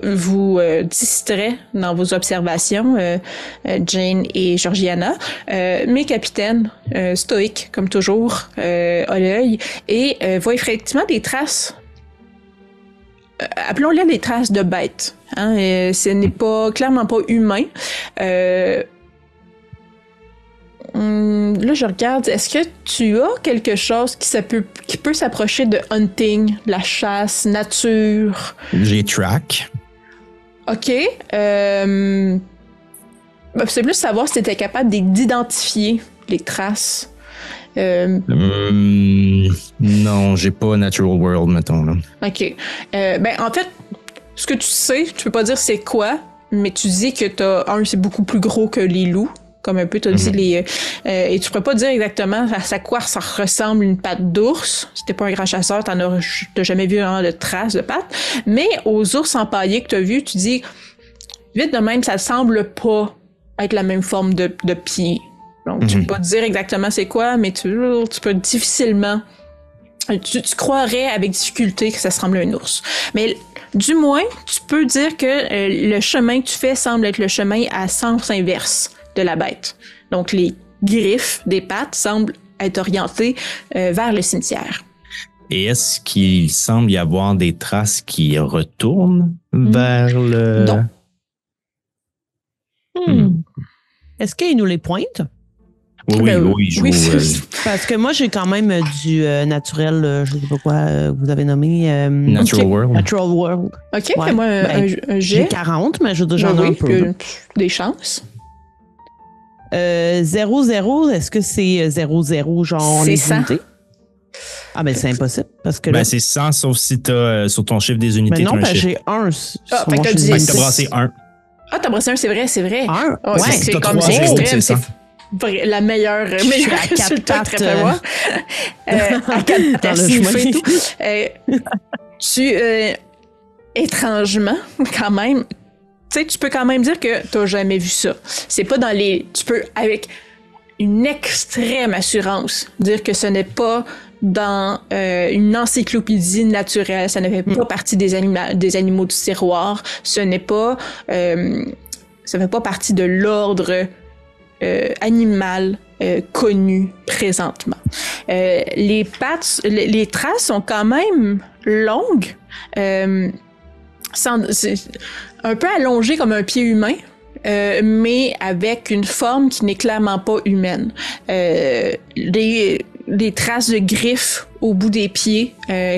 vous distrait dans vos observations, Jane et Georgiana. Mes capitaines, stoïques comme toujours, à l'œil, et voient effectivement des traces. Appelons-les des traces de bêtes. Hein, ce n'est clairement pas humain. Là, je regarde. Est-ce que tu as quelque chose qui peut s'approcher de hunting, la chasse, nature? J'ai track. OK. C'est plus savoir si tu étais capable d'identifier les traces. Non, j'ai pas Natural World, mettons. Là. OK. En fait, ce que tu sais, tu peux pas dire c'est quoi, mais tu dis que c'est beaucoup plus gros que les loups. Comme un peu, tu as dit et tu pourrais pas dire exactement à quoi ça ressemble une patte d'ours. Si t'es pas un grand chasseur, t'as jamais vu vraiment de traces de pattes. Mais aux ours empaillés que t'as vus, tu dis, vite de même, ça semble pas être la même forme de pied. Donc, tu peux pas dire exactement c'est quoi, mais tu peux difficilement... Tu croirais avec difficulté que ça ressemble à un ours. Mais du moins, tu peux dire que le chemin que tu fais semble être le chemin à sens inverse de la bête. Donc, les griffes des pattes semblent être orientées vers le cimetière. Et est-ce qu'il semble y avoir des traces qui retournent vers le... Non. Est-ce qu'il nous les pointe? Oui, je vous... Parce que moi, j'ai quand même du naturel, je ne sais pas quoi vous avez nommé. Natural World. Natural World. OK, fais-moi un jet. J'ai 40, mais j'en ai un peu. Des chances. 0-0, est-ce que c'est 0-0, genre c'est les 100. unités? Ah, mais c'est impossible. Parce que là... c'est 100, sauf si t'as sur ton chiffre des unités. Mais non, chiffre. j'ai 1. Fait que t'as dit... T'as brassé 1. Ah, t'as brassé 1, c'est vrai. 1? Oh, ouais, c'est comme c'est extrême, c'est la meilleure résultat que tu pourrais voir. À 4 pattes, tu étrangement, quand même, tu sais, tu peux quand même dire que t'as jamais vu ça. C'est pas dans les... Tu peux, avec une extrême assurance, dire que ce n'est pas dans une encyclopédie naturelle, ça ne fait pas partie des animaux du tiroir, ce n'est pas... ça fait pas partie de l'ordre animal connu présentement. Les pattes, les traces sont quand même longues, c'est un peu allongé comme un pied humain, mais avec une forme qui n'est clairement pas humaine. Des traces de griffes au bout des pieds,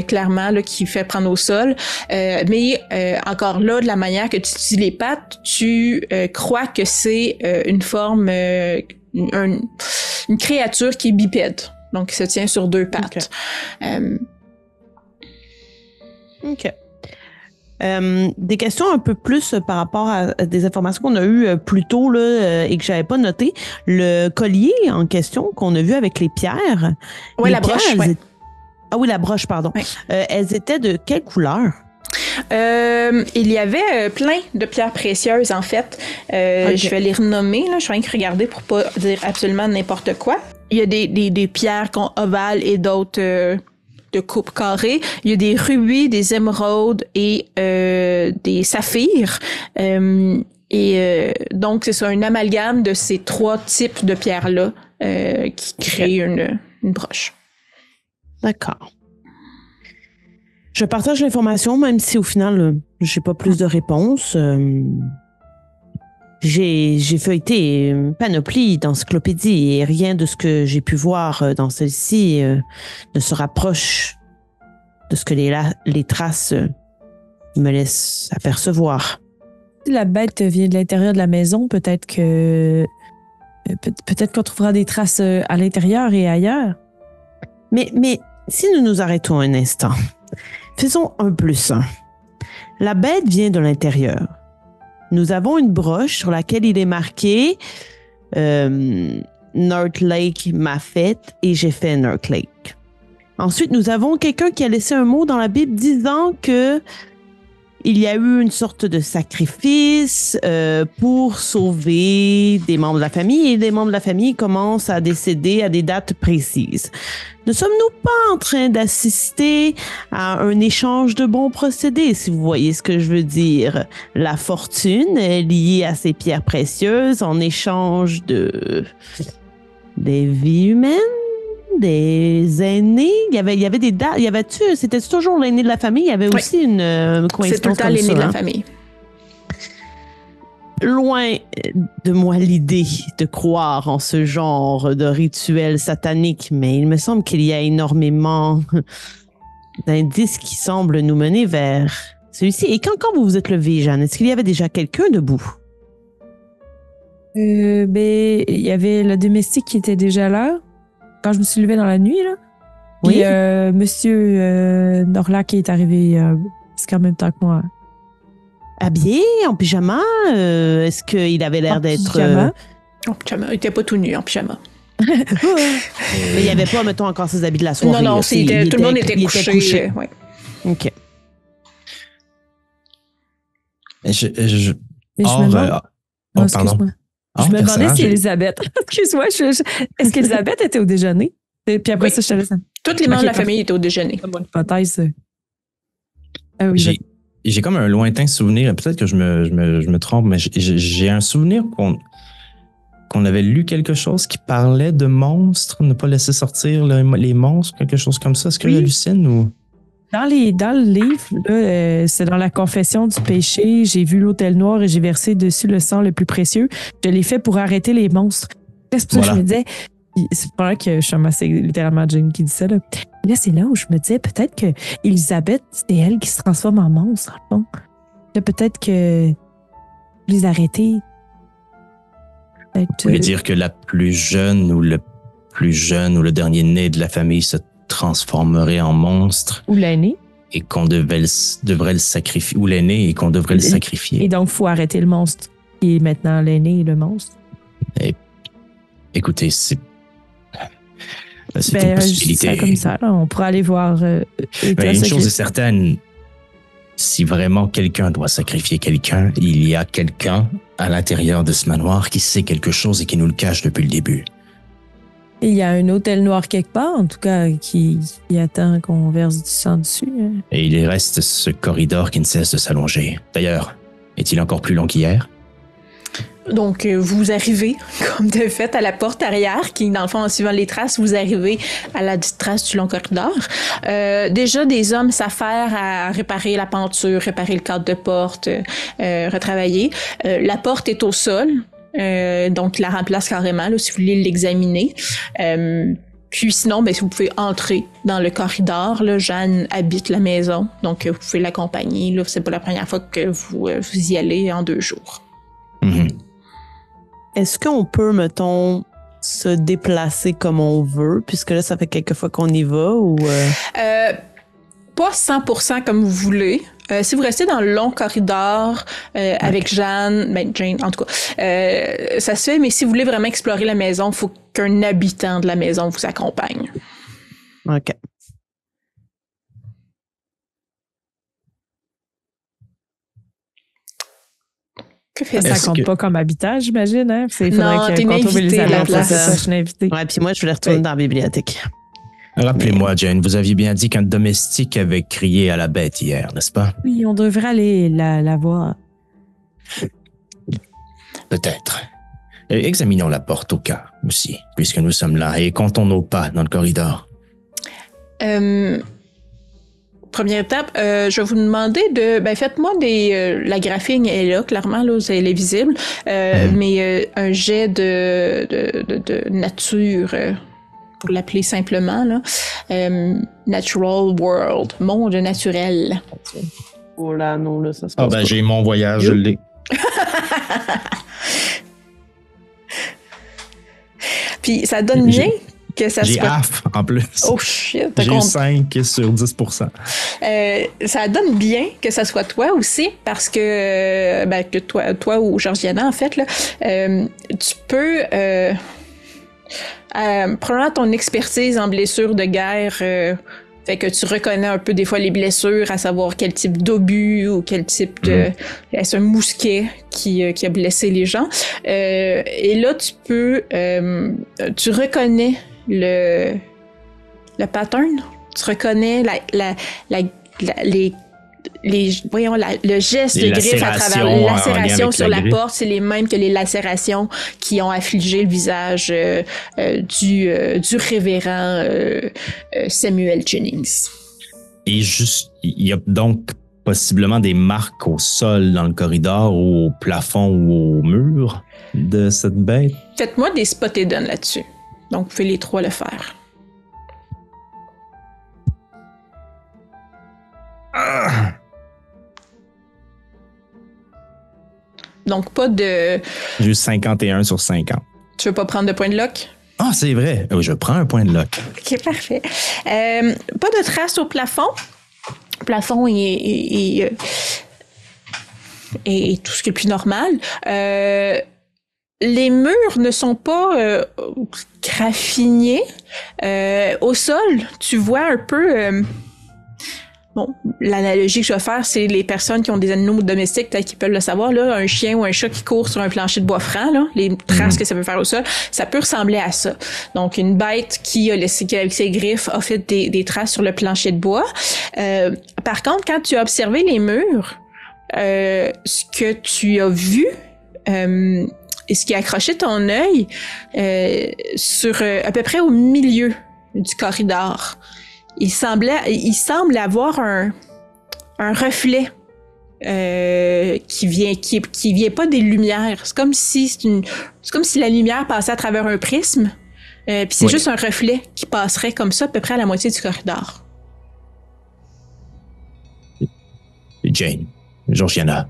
clairement, là, qui fait prendre au sol. Mais encore là, de la manière que tu utilises les pattes, tu crois que c'est une forme, une créature qui est bipède, donc qui se tient sur 2 pattes. OK. Des questions un peu plus par rapport à des informations qu'on a eues plus tôt là, et que j'avais pas notées. Le collier en question qu'on a vu avec les pierres. Oui, la broche. Ah oui, la broche, pardon. Ouais. Elles étaient de quelle couleur? Il y avait plein de pierres précieuses, en fait. Okay. Je vais les renommer. Là. Je vais rien que regarder pour pas dire absolument n'importe quoi. Il y a des pierres ovales et d'autres... de coupe carrée. Il y a des rubis, des émeraudes et des saphirs. Donc, c'est ça, un amalgame de ces 3 types de pierres-là qui crée une broche. D'accord. Je partage l'information, même si au final, j'ai pas plus de réponses. J'ai feuilleté panoplie d'encyclopédies et rien de ce que j'ai pu voir dans celle-ci ne se rapproche de ce que les traces me laisse apercevoir. Si la bête vient de l'intérieur de la maison, peut-être qu'on trouvera des traces à l'intérieur et ailleurs. Mais si nous nous arrêtons un instant, faisons 1 + 1. La bête vient de l'intérieur. Nous avons une broche sur laquelle il est marqué North Lake m'a fait et j'ai fait North Lake. Ensuite, nous avons quelqu'un qui a laissé un mot dans la Bible disant que il y a eu une sorte de sacrifice pour sauver des membres de la famille et des membres de la famille commencent à décéder à des dates précises. Ne sommes-nous pas en train d'assister à un échange de bons procédés, si vous voyez ce que je veux dire? La fortune est liée à ces pierres précieuses en échange des vies humaines? Des aînés, il y avait des dates, c'était toujours l'aîné de la famille, il y avait aussi une coïncidence. C'est tout le temps l'aîné de la famille. Loin de moi l'idée de croire en ce genre de rituel satanique, mais il me semble qu'il y a énormément d'indices qui semblent nous mener vers celui-ci. Et quand vous vous êtes levé, Jeanne, est-ce qu'il y avait déjà quelqu'un debout? Il y avait le domestique qui était déjà là. Quand je me suis levée dans la nuit, là. Oui. Et Monsieur Norlac est arrivé presque en même temps que moi. Habillé, en pyjama? Est-ce qu'il avait l'air d'être... En pyjama. Il était pas tout nu, en pyjama. Mais il n'y avait pas, mettons, encore ses habits de la soirée. Non, tout le monde était couché. Ouais. OK. Pardon. Je me demandais si Elisabeth... Excuse-moi, est-ce qu'Elisabeth était au déjeuner? Et puis après ça, je te laisse... Tous les membres de la famille étaient au déjeuner. C'est une bonne hypothèse. Ah oui, j'ai comme un lointain souvenir, peut-être que je me trompe, mais j'ai un souvenir qu'on avait lu quelque chose qui parlait de monstres, ne pas laisser sortir les monstres, quelque chose comme ça. Est-ce que j'hallucine ou... Dans le livre, là, c'est dans la confession du péché, j'ai vu l'autel noir et j'ai versé dessus le sang le plus précieux. Je l'ai fait pour arrêter les monstres. C'est pour ça que je me disais, c'est pour ça que je suis c'est littéralement Jane qui dit ça. Là, c'est là où je me disais, peut-être que Elisabeth, c'est elle qui se transforme en monstre, en fond. Là, peut-être que les arrêter. Vous voulez dire que la plus jeune ou le le dernier né de la famille se transformerait en monstre. Ou l'aîné. Et qu'on devrait le sacrifier. Ou l'aîné et qu'on devrait le sacrifier. Et donc, il faut arrêter le monstre qui est maintenant l'aîné et le monstre. Écoutez, c'est une possibilité. C'est comme ça, là, on pourra aller voir. Une chose est certaine, si vraiment quelqu'un doit sacrifier quelqu'un, il y a quelqu'un à l'intérieur de ce manoir qui sait quelque chose et qui nous le cache depuis le début. Et il y a un hôtel noir quelque part, en tout cas, qui attend qu'on verse du sang dessus. Et il reste ce corridor qui ne cesse de s'allonger. D'ailleurs, est-il encore plus long qu'hier? Donc, vous arrivez, comme de fait, à la porte arrière, qui, dans le fond, en suivant les traces, vous arrivez à la trace du long corridor. Déjà, des hommes s'affairent à réparer la penture, réparer le cadre de porte, retravailler. La porte est au sol. Donc, il la remplace carrément, là, si vous voulez l'examiner. Puis sinon, si vous pouvez entrer dans le corridor, là, Jeanne habite la maison, donc vous pouvez l'accompagner. Là, c'est pas la première fois que vous y allez en 2 jours. Mm-hmm. Est-ce qu'on peut, mettons, se déplacer comme on veut, puisque là, ça fait quelques fois qu'on y va, ou... Pas 100% comme vous voulez. Si vous restez dans le long corridor avec Jane, en tout cas, ça se fait, mais si vous voulez vraiment explorer la maison, il faut qu'un habitant de la maison vous accompagne. OK. Ça compte pas comme habitant, j'imagine, hein? Non, t'es une invitée à la place. Je suis une invitée. Ouais, puis moi, je voulais retourner dans la bibliothèque. Rappelez-moi, Jane, vous aviez bien dit qu'un domestique avait crié à la bête hier, n'est-ce pas? Oui, on devrait aller la voir. Peut-être. Examinons la porte au cas aussi, puisque nous sommes là, et comptons nos pas dans le corridor. Première étape, je vais vous demander de... faites-moi la graphing est là, clairement, là, elle est visible, mais un jet de nature... pour l'appeler simplement, là. Natural World, monde naturel. Oh là, non, là, ça se Ah passe ben, pas. j'ai mon voyage, je l'ai. Puis ça donne bien que ça J'ai soit... AF en plus. Oh shit, t'as J'ai eu compris. 5 sur 10%. Ça donne bien que ça soit toi aussi, parce que, que toi ou Georgiana, en fait, là, tu peux... probablement ton expertise en blessures de guerre fait que tu reconnais un peu des fois les blessures, à savoir quel type d'obus ou quel type de... Est-ce un mousquet qui a blessé les gens? Et là, tu peux... tu reconnais le pattern, tu reconnais le geste Les de griffe à travers lacérations, les en lacérations lien avec sur la la griffe. porte, c'est les mêmes que les lacérations qui ont affligé le visage du révérend Samuel Jennings. Et juste, il y a donc possiblement des marques au sol dans le corridor ou au plafond ou au mur de cette bête. Faites-moi des spot hidden là-dessus. Donc, vous pouvez les trois le faire. Donc, pas de... J'ai eu 51 sur 50. Tu veux pas prendre de point de lock? Ah, c'est vrai. Je prends un point de lock. OK, parfait. Pas de traces au plafond. Le plafond est tout ce qui est le plus normal. Les murs ne sont pas graffinés. Au sol, tu vois un peu... bon, l'analogie que je vais faire, c'est les personnes qui ont des animaux domestiques, peut-être qu'ils peuvent le savoir, là, un chien ou un chat qui court sur un plancher de bois franc, là, les traces que ça peut faire au sol, ça peut ressembler à ça. Donc, une bête qui avec ses griffes, a fait des traces sur le plancher de bois. Par contre, quand tu as observé les murs, ce que tu as vu, et ce qui a accroché ton œil sur à peu près au milieu du corridor, il semble avoir un reflet qui vient pas des lumières. C'est comme si la lumière passait à travers un prisme, puis c'est juste un reflet qui passerait comme ça à peu près à la moitié du corridor. Jane, Georgiana,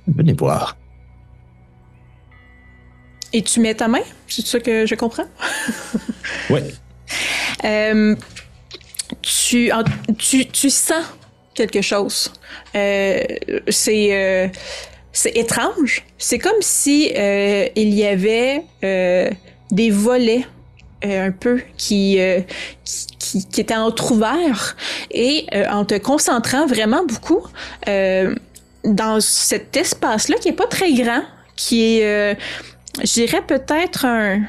venez voir. Et tu mets ta main? C'est ça que je comprends? Oui. Tu sens quelque chose. C'est étrange. C'est comme si il y avait des volets un peu qui étaient entrouverts, et en te concentrant vraiment beaucoup dans cet espace-là qui est pas très grand, qui est je dirais peut-être un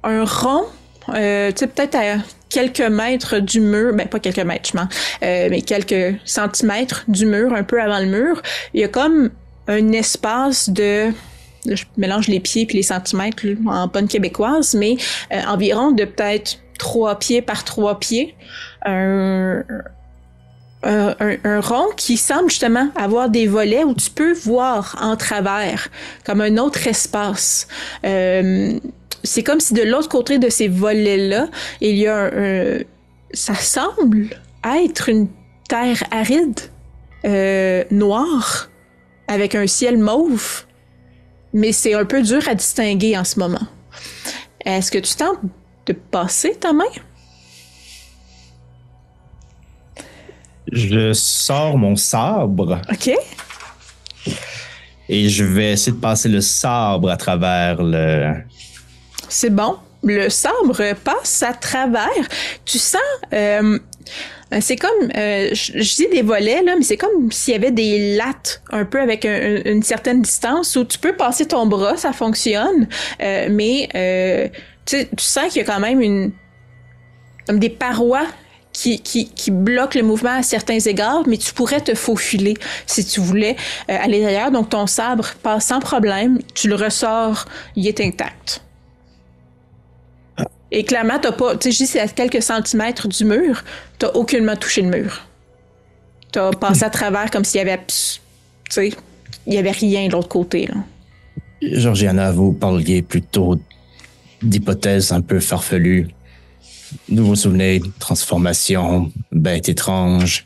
rond, tu sais, peut-être à quelques mètres du mur, ben pas quelques mètres, je mens, mais quelques centimètres du mur, un peu avant le mur. Il y a comme un espace de... Je mélange les pieds puis les centimètres là, en bonne québécoise, mais environ de peut-être 3 pieds par 3 pieds. Un rond qui semble justement avoir des volets où tu peux voir en travers, comme un autre espace. C'est comme si de l'autre côté de ces volets-là, il y a ça semble être une terre aride, noire, avec un ciel mauve, mais c'est un peu dur à distinguer en ce moment. Est-ce que tu tentes de passer ta main? Je sors mon sabre OK. et je vais essayer de passer le sabre à travers le... C'est bon. Le sabre passe à travers. Tu sens... c'est comme... je dis des volets, là, mais c'est comme s'il y avait des lattes un peu avec une certaine distance où tu peux passer ton bras, ça fonctionne, mais tu sens qu'il y a quand même comme des parois qui bloquent le mouvement à certains égards, mais tu pourrais te faufiler si tu voulais aller d'ailleurs. Donc ton sabre passe sans problème, tu le ressors, il est intact. Et clairement, t'as pas, tu sais, je dis c'est à quelques centimètres du mur, t'as aucunement touché le mur. T'as passé à travers comme s'il y avait, tu sais, il y avait rien de l'autre côté, là. Georgiana, vous parliez plutôt d'hypothèses un peu farfelues. Vous vous souvenez, transformation, bête étrange.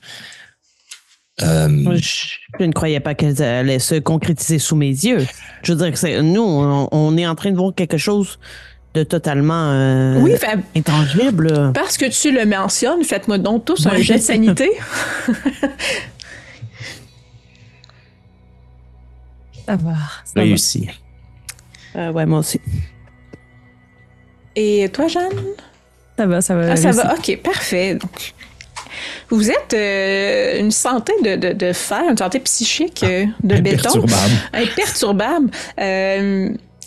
Je ne croyais pas qu'elle allait se concrétiser sous mes yeux. Je veux dire que nous, on est en train de voir quelque chose de totalement intangible. Parce que tu le mentionnes, faites-moi donc tous un jet de sanité. Ça va. Réussi. Ouais, moi aussi. Et toi, Jeanne? Ça va. Ah, ça va, ok, parfait. Donc, vous êtes une santé de fer, une santé psychique de béton. Imperturbable.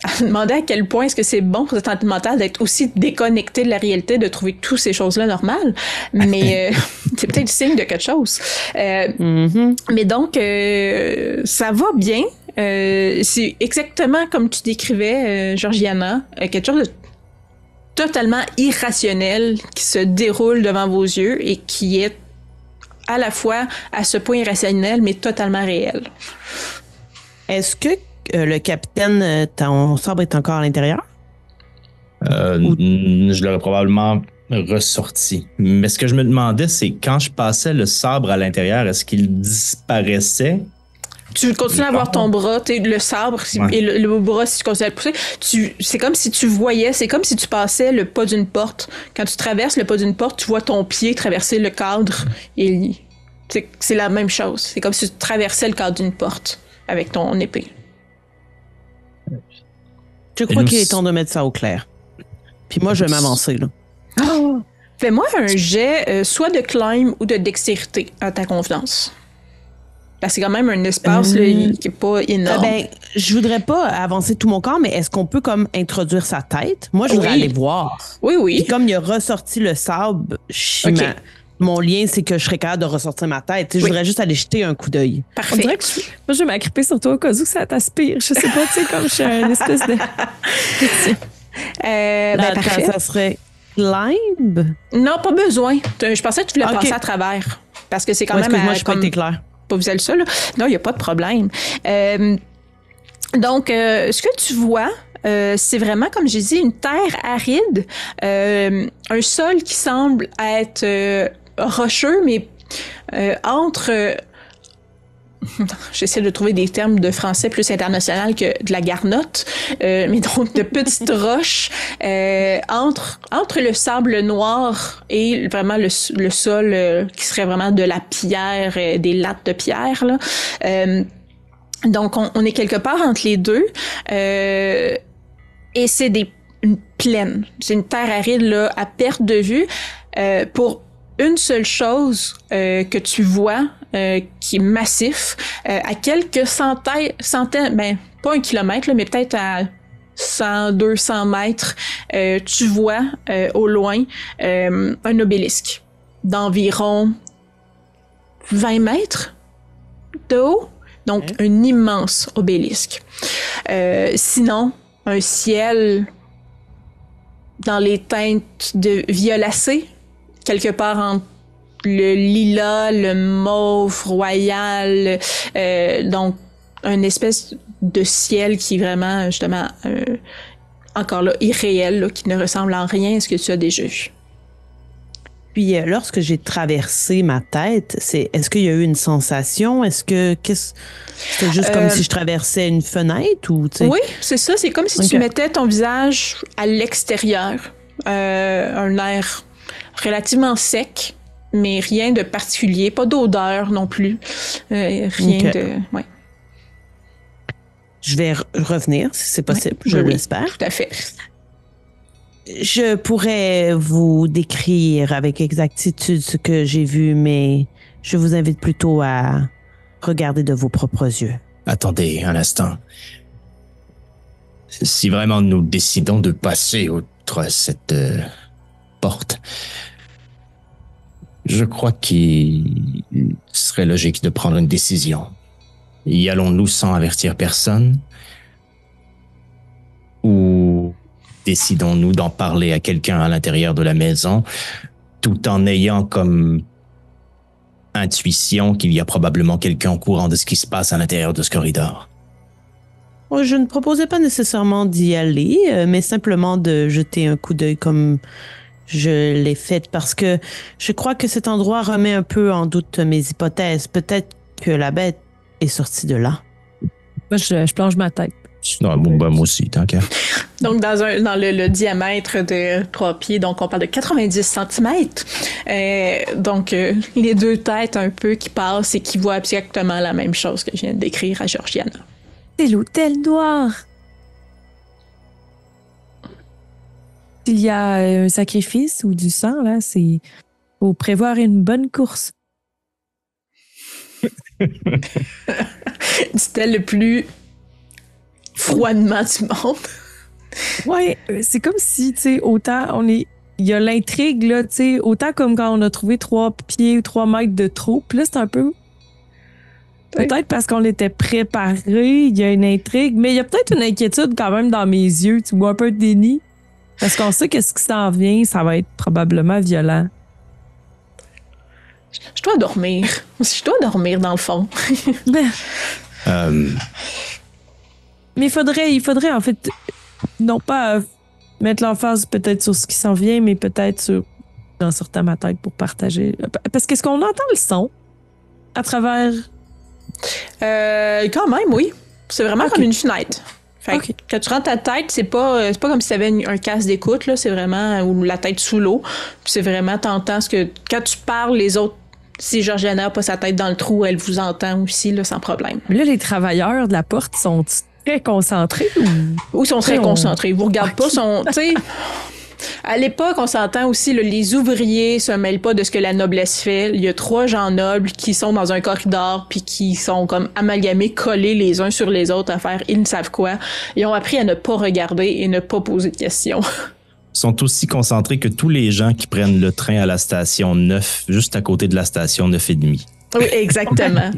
À demander à quel point est-ce que c'est bon pour votre santé mentale d'être aussi déconnecté de la réalité, de trouver toutes ces choses-là normales. Mais c'est peut-être signe de quelque chose. Mais donc, ça va bien. C'est exactement comme tu décrivais, Georgiana, quelque chose de totalement irrationnel qui se déroule devant vos yeux et qui est à la fois à ce point irrationnel, mais totalement réel. Est-ce que le capitaine, ton sabre est encore à l'intérieur? Je l'aurais probablement ressorti. Mais ce que je me demandais, c'est quand je passais le sabre à l'intérieur, est-ce qu'il disparaissait? Tu continues à avoir ton bras, le sabre et le bras, si tu continues à le pousser, c'est comme si tu voyais, c'est comme si tu passais le pas d'une porte. Quand tu traverses le pas d'une porte, tu vois ton pied traverser le cadre. Et c'est la même chose. C'est comme si tu traversais le cadre d'une porte avec ton épée. Je crois qu'il est temps de mettre ça au clair. Puis moi, je vais m'avancer, là. Oh! Fais-moi un jet, soit de climb ou de dextérité, à ta confiance. Parce que c'est quand même un espace là, qui n'est pas énorme. Je voudrais pas avancer tout mon corps, mais est-ce qu'on peut comme introduire sa tête? Moi, je voudrais aller voir. Oui. Et comme il a ressorti le sable, mon lien, c'est que je serais capable de ressortir ma tête. Je voudrais juste aller jeter un coup d'œil. Parfait. On dirait que moi, je vais m'agripper sur toi au cas où ça t'aspire. Je sais pas, tu sais, comme je suis une espèce de... parfait. Ça serait climb? Non, pas besoin. Je pensais que tu voulais passer à travers. Parce que c'est quand même... Moi, je n'ai pas été clair. Pas visuel ça, là. Non, il n'y a pas de problème. Donc, ce que tu vois, c'est vraiment, comme j'ai dit, une terre aride, un sol qui semble être rocheux, mais entre... J'essaie de trouver des termes de français plus international que de la garnotte, mais donc de petites roches entre le sable noir et vraiment le sol qui serait vraiment de la pierre, des lattes de pierre, là. Donc on est quelque part entre les deux et c'est une plaine, c'est une terre aride là à perte de vue pour une seule chose que tu vois qui est massif, à quelques centaines, pas 1 kilomètre, là, mais peut-être à 100, 200 mètres, tu vois au loin un obélisque d'environ 20 mètres de haut. Donc, un immense obélisque. Sinon, un ciel dans les teintes de violacé, quelque part entre le lilas, le mauve royal, donc une espèce de ciel qui est vraiment, justement, encore là, irréel, là, qui ne ressemble en rien à ce que tu as déjà vu. Puis, lorsque j'ai traversé ma tête, est-ce qu'il y a eu une sensation? C'était juste comme si je traversais une fenêtre ou, tu sais? Oui, c'est ça. C'est comme si tu mettais ton visage à l'extérieur. Un air relativement sec, mais rien de particulier. Pas d'odeur non plus. Rien de... Ouais. Je vais revenir, si c'est possible. Je l'espère. Tout à fait. Je pourrais vous décrire avec exactitude ce que j'ai vu, mais je vous invite plutôt à regarder de vos propres yeux. Attendez un instant. Si vraiment nous décidons de passer outre cette porte, je crois qu'il serait logique de prendre une décision. Y allons-nous sans avertir personne? Ou décidons-nous d'en parler à quelqu'un à l'intérieur de la maison, tout en ayant comme intuition qu'il y a probablement quelqu'un au courant de ce qui se passe à l'intérieur de ce corridor? Je ne proposais pas nécessairement d'y aller, mais simplement de jeter un coup d'œil comme je l'ai fait, parce que je crois que cet endroit remet un peu en doute mes hypothèses. Peut-être que la bête est sortie de là. Moi, je plonge ma tête. Non, moi aussi, tant qu'à. Donc, dans le diamètre de 3 pieds, donc on parle de 90 cm. Donc, les deux têtes un peu qui passent et qui voient exactement la même chose que je viens de décrire à Georgiana. C'est l'hôtel noir. S'il y a un sacrifice ou du sang, là, c'est faut prévoir une bonne course. Dit-elle le plus froidement du monde. Ouais, c'est comme si, tu sais, autant il y a l'intrigue, là, tu sais, autant comme quand on a trouvé 3 pieds ou 3 mètres de trop. Puis là, c'est un peu. Peut-être parce qu'on était préparé, il y a une intrigue, mais il y a peut-être une inquiétude quand même dans mes yeux, tu vois, un peu de déni. Parce qu'on sait que ce qui s'en vient, ça va être probablement violent. Je dois dormir. Je dois dormir, dans le fond. Mais il faudrait, en fait, non pas mettre l'emphase peut-être sur ce qui s'en vient, mais peut-être sur dans ma tête pour partager. Parce qu'est-ce qu'on entend le son à travers... Quand même, oui. C'est vraiment Ok. comme une fenêtre. Fait que quand tu rentres ta tête, c'est pas comme si tu avais un casque d'écoute, là. C'est vraiment ou la tête sous l'eau. Puis c'est vraiment, t'entends ce que. Quand tu parles, les autres. Si Georgiana n'a pas sa tête dans le trou, elle vous entend aussi, là, sans problème. Mais là, les travailleurs de la porte sont très concentrés ou... Ou sont très on- concentrés. Vous regardez pas, sont. Tu sais. À l'époque, on s'entend aussi, là, les ouvriers se mêlent pas de ce que la noblesse fait. Il y a 3 gens nobles qui sont dans un corridor puis qui sont comme amalgamés, collés les uns sur les autres à faire ils ne savent quoi. Ils ont appris à ne pas regarder et ne pas poser de questions. Sont aussi concentrés que tous les gens qui prennent le train à la station 9, juste à côté de la station 9,5. Oui, exactement.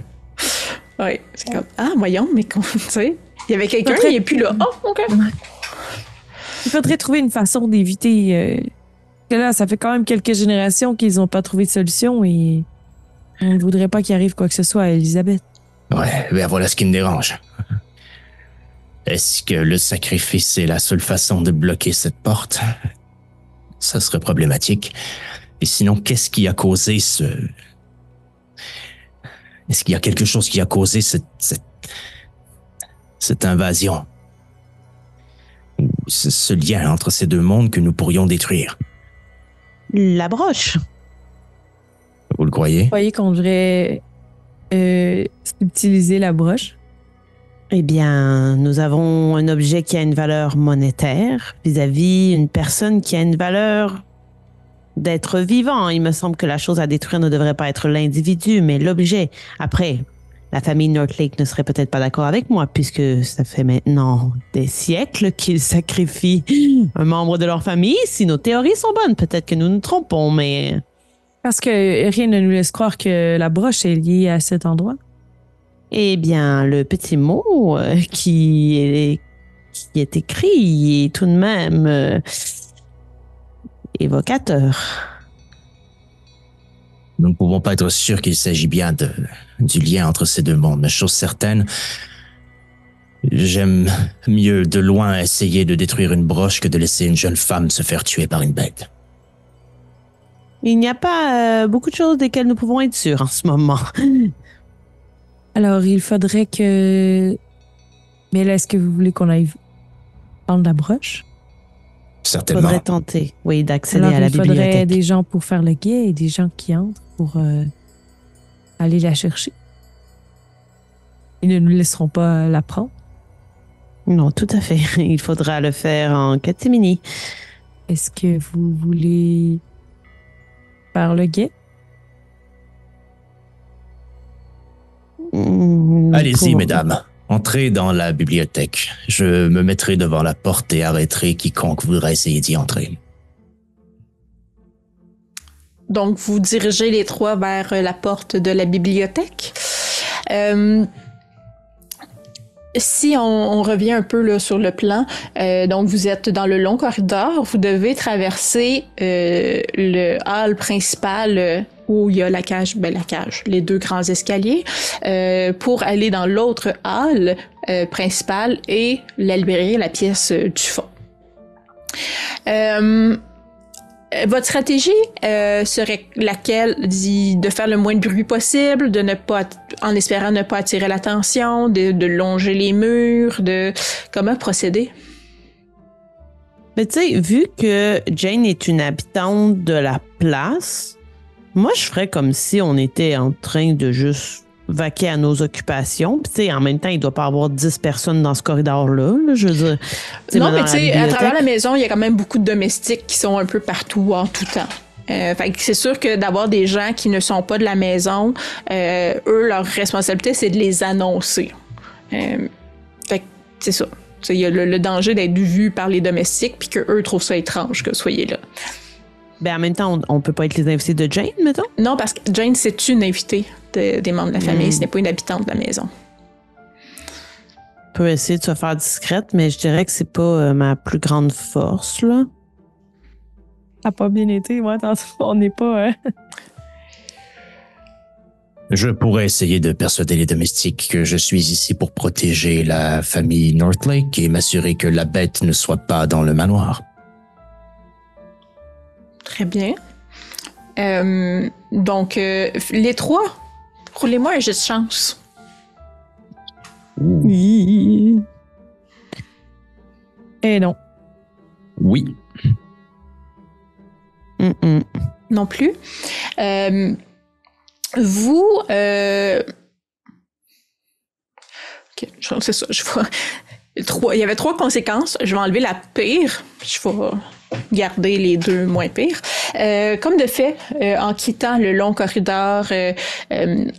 Oui, c'est comme voyons, mais tu sais, il y avait quelqu'un, il n'est plus là. Oh, OK. Il faudrait trouver une façon d'éviter... que là, ça fait quand même quelques générations qu'ils n'ont pas trouvé de solution et on ne voudrait pas qu'il arrive quoi que ce soit à Elisabeth. Ouais, ben voilà ce qui me dérange. Est-ce que le sacrifice est la seule façon de bloquer cette porte? Ça serait problématique. Et sinon, qu'est-ce qui a causé ce... Est-ce qu'il y a quelque chose qui a causé cette invasion? Ou ce lien entre ces deux mondes que nous pourrions détruire? La broche. Vous le croyez? Vous croyez qu'on devrait utiliser la broche? Eh bien, nous avons un objet qui a une valeur monétaire vis-à-vis une personne qui a une valeur d'être vivant. Il me semble que la chose à détruire ne devrait pas être l'individu, mais l'objet. Après, la famille Northlake ne serait peut-être pas d'accord avec moi, puisque ça fait maintenant des siècles qu'ils sacrifient un membre de leur famille. Si nos théories sont bonnes, peut-être que nous nous trompons, mais... Parce que rien ne nous laisse croire que la broche est liée à cet endroit. Eh bien, le petit mot qui est écrit est tout de même évocateur. Nous ne pouvons pas être sûrs qu'il s'agit bien du lien entre ces deux mondes, mais chose certaine, j'aime mieux de loin essayer de détruire une broche que de laisser une jeune femme se faire tuer par une bête. Il n'y a pas beaucoup de choses desquelles nous pouvons être sûrs en ce moment. Alors, il faudrait que... Mais là, est-ce que vous voulez qu'on aille prendre la broche? Il Certainement. faudrait tenter, oui, d'accéder Alors, à la il faudrait bibliothèque. des gens pour faire le guet et des gens qui entrent pour aller la chercher. Ils ne nous laisseront pas la prendre. Non, tout à fait. Il faudra le faire en catimini. Est-ce que vous voulez faire le guet? Allez-y, Pour- mesdames. Entrez dans la bibliothèque. Je me mettrai devant la porte et arrêterai quiconque voudra essayer d'y entrer. Donc, vous dirigez les 3 vers la porte de la bibliothèque. Si on revient un peu là, sur le plan, donc vous êtes dans le long corridor, vous devez traverser le hall principal où il y a la cage, les 2 grands escaliers, pour aller dans l'autre hall principal et la librairie, la pièce du fond. Votre stratégie serait laquelle? De faire le moins de bruit possible, de ne pas, en espérant ne pas attirer l'attention, de longer les murs, comment procéder? Mais tu sais, vu que Jane est une habitante de la place, moi, je ferais comme si on était en train de juste vaquer à nos occupations. Puis, tu sais, en même temps, il doit pas y avoir 10 personnes dans ce corridor-là. Là, je veux dire. Non, mais tu sais, à travers la maison, il y a quand même beaucoup de domestiques qui sont un peu partout en tout temps. Fait que c'est sûr que d'avoir des gens qui ne sont pas de la maison, eux, leur responsabilité, c'est de les annoncer. Fait que c'est ça. Il y a le danger d'être vu par les domestiques puis qu'eux trouvent ça étrange que vous soyez là. Ben, en même temps, on peut pas être les invités de Jane, mettons? Non, parce que Jane, c'est une invitée des membres de la famille. Ce n'est pas une habitante de la maison. On peut essayer de se faire discrète, mais je dirais que c'est pas ma plus grande force, là. Ça n'a pas bien été, moi, on n'est pas... Je pourrais essayer de persuader les domestiques que je suis ici pour protéger la famille Northlake et m'assurer que la bête ne soit pas dans le manoir. Très bien. Donc, les trois, roulez-moi un jet de chance. Oui. Et non. Oui. Non plus. Vous... OK, c'est ça. Il y avait 3 conséquences. Je vais enlever la pire. Je vais garder les 2 moins pires. Comme de fait, en quittant le long corridor,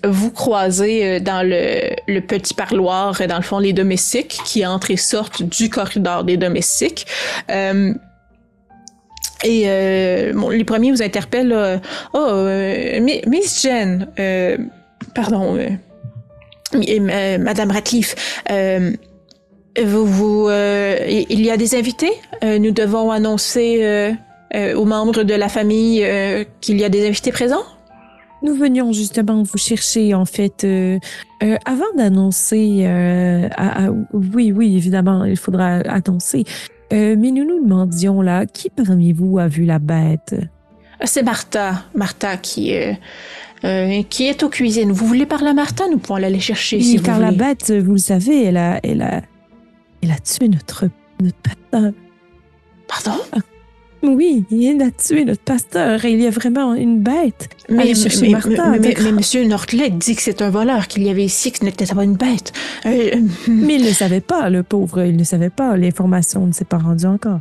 vous croisez dans le petit parloir, dans le fond, les domestiques qui entrent et sortent du corridor des domestiques. Les premiers vous interpellent. Miss Jen, pardon, Madame Ratcliffe, il y a des invités? Nous devons annoncer aux membres de la famille qu'il y a des invités présents? Nous venions justement vous chercher, en fait, avant d'annoncer... oui, évidemment, il faudra annoncer. Mais nous nous demandions, là, qui parmi vous a vu la bête? C'est Martha. Martha qui est aux cuisines. Vous voulez parler à Martha? Nous pouvons l'aller chercher si vous voulez. Car la bête, vous le savez, elle a tué notre pasteur. Pardon? Oui, il a tué notre pasteur et il y a vraiment une bête. Allez chercher Martha. Mais Monsieur Northlake dit que c'est un voleur qu'il y avait ici, que ce n'était pas une bête. Mais il ne savait pas, le pauvre, il ne savait pas. L'information ne s'est pas rendue encore.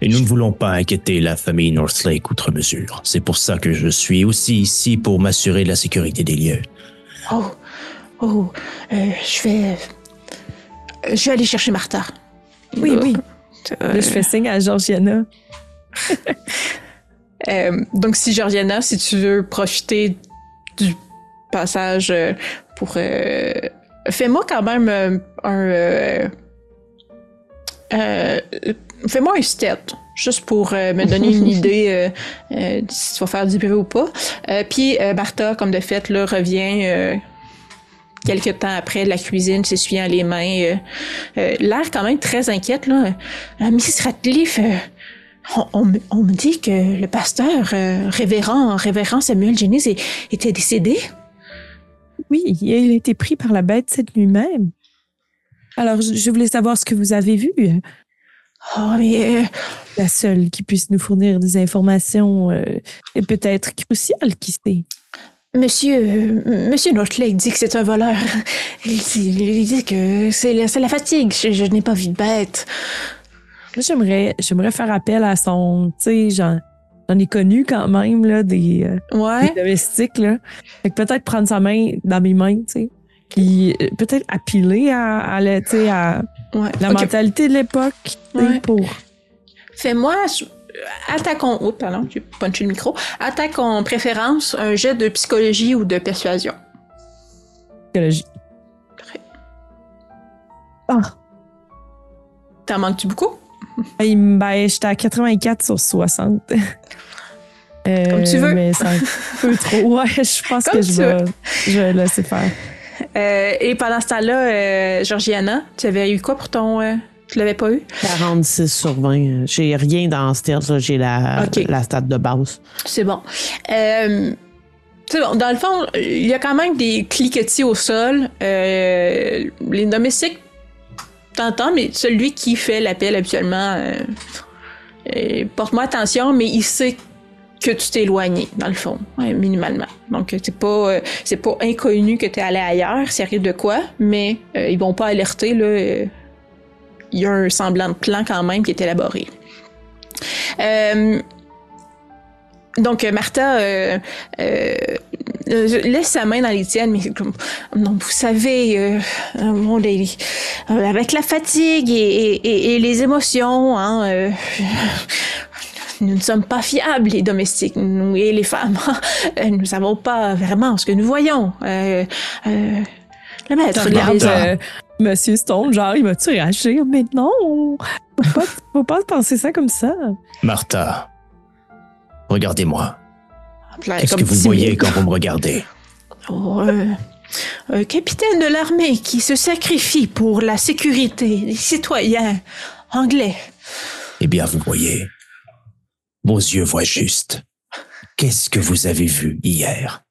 Et nous ne voulons pas inquiéter la famille Northlake outre mesure. C'est pour ça que je suis aussi ici pour m'assurer de la sécurité des lieux. Je vais aller chercher Martha. Oui. Là, je fais signe à Georgiana. Donc, Georgiana, si tu veux profiter du passage pour... fais-moi quand même fais-moi un stat, juste pour me donner une idée si tu vas faire du bruit ou pas. Puis Martha, comme de fait, là, revient... quelques temps après, de la cuisine, s'essuyant les mains. L'air quand même très inquiète, là. Miss Ratcliffe, on me dit que le pasteur, révérend Samuel Jennings, était décédé. Oui, il a été pris par la bête cette nuit même. Alors, je voulais savoir ce que vous avez vu. La seule qui puisse nous fournir des informations est peut-être cruciale, qui sait. Monsieur Northlake dit que c'est un voleur. Il dit que c'est la fatigue. Je n'ai pas vu de bête. J'aimerais faire appel à son... Tu sais, j'en ai connu quand même, là, des domestiques, là. Fait que peut-être prendre sa main dans mes mains, tu sais. Puis peut-être appeler à la mentalité de l'époque. Pour... Fais-moi... pardon, j'ai punché le micro. Attaque en préférence un jet de psychologie ou de persuasion. Psychologie. T'en manques-tu beaucoup? J'étais à 84 sur 60. Comme tu veux. Mais c'est un peu trop. Ouais, je pense que je vais laisser faire. Et pendant ce temps-là, Georgiana, tu avais eu quoi pour ton Tu l'avais pas eu? 46 sur 20. J'ai rien dans Stealth, là. J'ai la stat de base. C'est bon. C'est bon. Dans le fond, il y a quand même des cliquetis au sol. Les domestiques t'entendent, mais celui qui fait l'appel habituellement, porte-moi attention, mais il sait que tu t'es éloigné, dans le fond, minimalement. Donc, c'est pas inconnu que tu es allé ailleurs, s'il arrive de quoi, mais ils vont pas alerter, là. Il y a un semblant de plan quand même qui est élaboré. Donc, Martha laisse sa main dans les tiennes, mais comme, non, vous savez, avec la fatigue et les émotions, hein, nous ne sommes pas fiables, les domestiques, nous et les femmes. Nous ne savons pas vraiment ce que nous voyons. Le maître de la maison. Monsieur Stone, genre, il va-tu réagir? Mais non! Faut pas penser ça comme ça. Martha, regardez-moi. Qu'est-ce Comme que vous voyez quand vous me regardez? Un capitaine de l'armée qui se sacrifie pour la sécurité des citoyens anglais. Eh bien, vous voyez, vos yeux voient juste. Qu'est-ce que vous avez vu hier?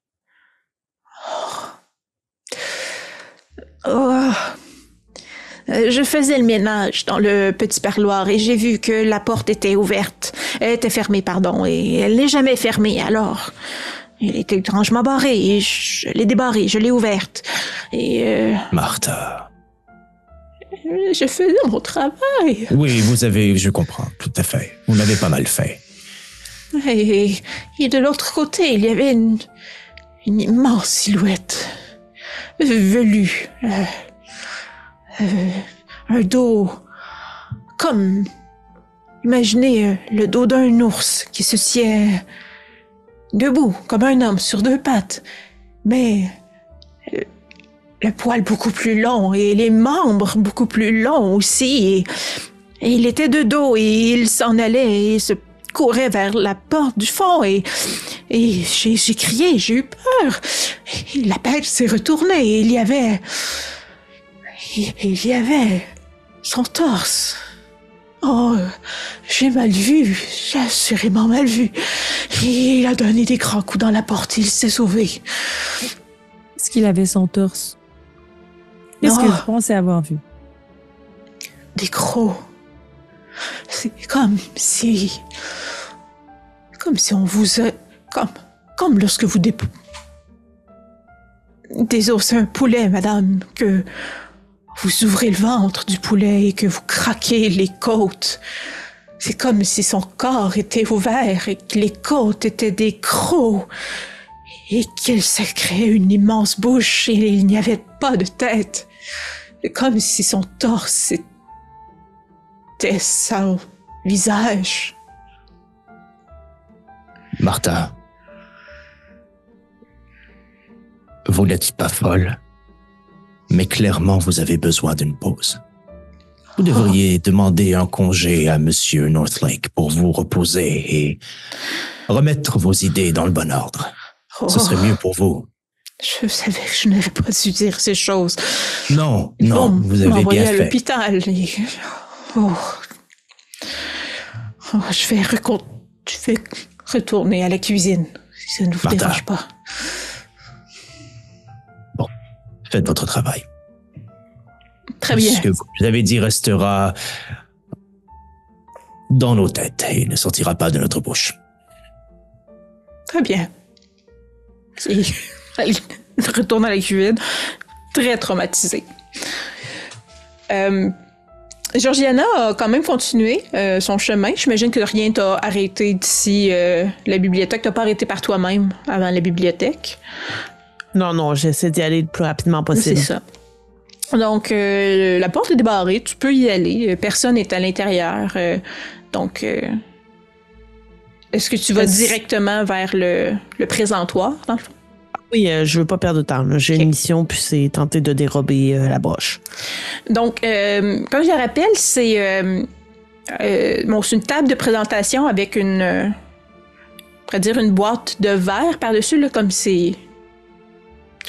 Je faisais le ménage dans le petit parloir et j'ai vu que la porte était ouverte. Elle était fermée, pardon, et elle n'est jamais fermée, alors. Elle était étrangement barrée et je l'ai débarrée, je l'ai ouverte. Et Martha. Je faisais mon travail. Oui, je comprends, tout à fait. Vous l'avez pas mal fait. Et de l'autre côté, il y avait une immense silhouette. Velue. Un dos comme... Imaginez le dos d'un ours qui se tient debout comme un homme sur deux pattes, mais le poil beaucoup plus long et les membres beaucoup plus longs aussi. Et il était de dos et il s'en allait et se courait vers la porte du fond et j'ai crié, j'ai eu peur. Et la bête s'est retournée et il y avait son torse. Oh, j'ai mal vu, j'ai assurément mal vu. Et il a donné des grands coups dans la porte et il s'est sauvé. Est-ce qu'il avait son torse? Qu'est-ce que vous pensez avoir vu? Des crocs. C'est comme si on vous a... Comme lorsque vous désossez un poulet, madame, que vous ouvrez le ventre du poulet et que vous craquez les côtes. C'est comme si son corps était ouvert et que les côtes étaient des crocs et qu'il s'est créé une immense bouche et il n'y avait pas de tête. C'est comme si son torse était son visage. Martha, vous n'êtes pas folle, mais clairement vous avez besoin d'une pause. Vous devriez demander un congé à Monsieur Northlake pour vous reposer et remettre vos idées dans le bon ordre. Ce serait mieux pour vous. Je savais que je n'avais pas dû dire ces choses. Non, vous avez bien à fait. L'hôpital. Je vais retourner à la cuisine, si ça ne vous dérange pas. Bon, faites votre travail. Très bien. Ce que vous avez dit restera dans nos têtes et ne sortira pas de notre bouche. Très bien. Et elle retourne à la cuisine, très traumatisée. Georgiana a quand même continué son chemin. J'imagine que rien t'a arrêté d'ici la bibliothèque. T'as pas arrêté par toi-même avant la bibliothèque. Non, j'essaie d'y aller le plus rapidement possible. C'est ça. Donc, la porte est débarrée. Tu peux y aller. Personne n'est à l'intérieur. Donc, est-ce que tu vas directement vers le présentoir, dans le fond? Oui, je veux pas perdre de temps. J'ai une mission, puis c'est tenter de dérober la broche. Donc, comme je le rappelle, c'est une table de présentation avec une boîte de verre par-dessus, là, comme c'est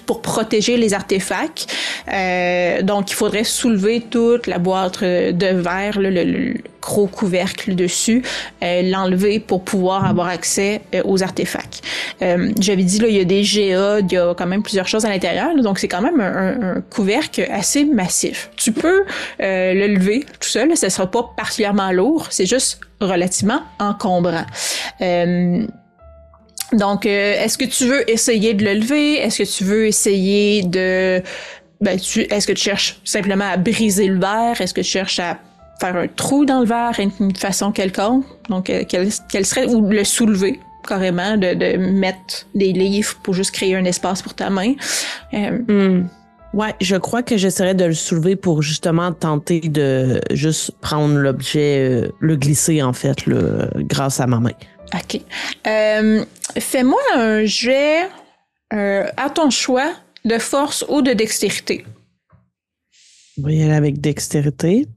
pour protéger les artefacts. Donc, il faudrait soulever toute la boîte de verre, le gros couvercle dessus, l'enlever pour pouvoir avoir accès aux artefacts. J'avais dit, là, il y a des GA, il y a quand même plusieurs choses à l'intérieur, là, donc c'est quand même un couvercle assez massif. Tu peux le lever tout seul, là, ça sera pas particulièrement lourd, c'est juste relativement encombrant. Donc, est-ce que tu veux essayer de le lever? Est-ce que tu veux essayer de... est-ce que tu cherches simplement à briser le verre? Est-ce que tu cherches à faire un trou dans le verre d'une façon quelconque? Donc, quelle serait... Ou le soulever, carrément, de mettre des livres pour juste créer un espace pour ta main. Ouais, je crois que j'essaierais de le soulever pour justement tenter de juste prendre l'objet, le glisser, en fait, grâce à ma main. OK. Fais-moi un jet à ton choix de force ou de dextérité. On va y aller avec dextérité.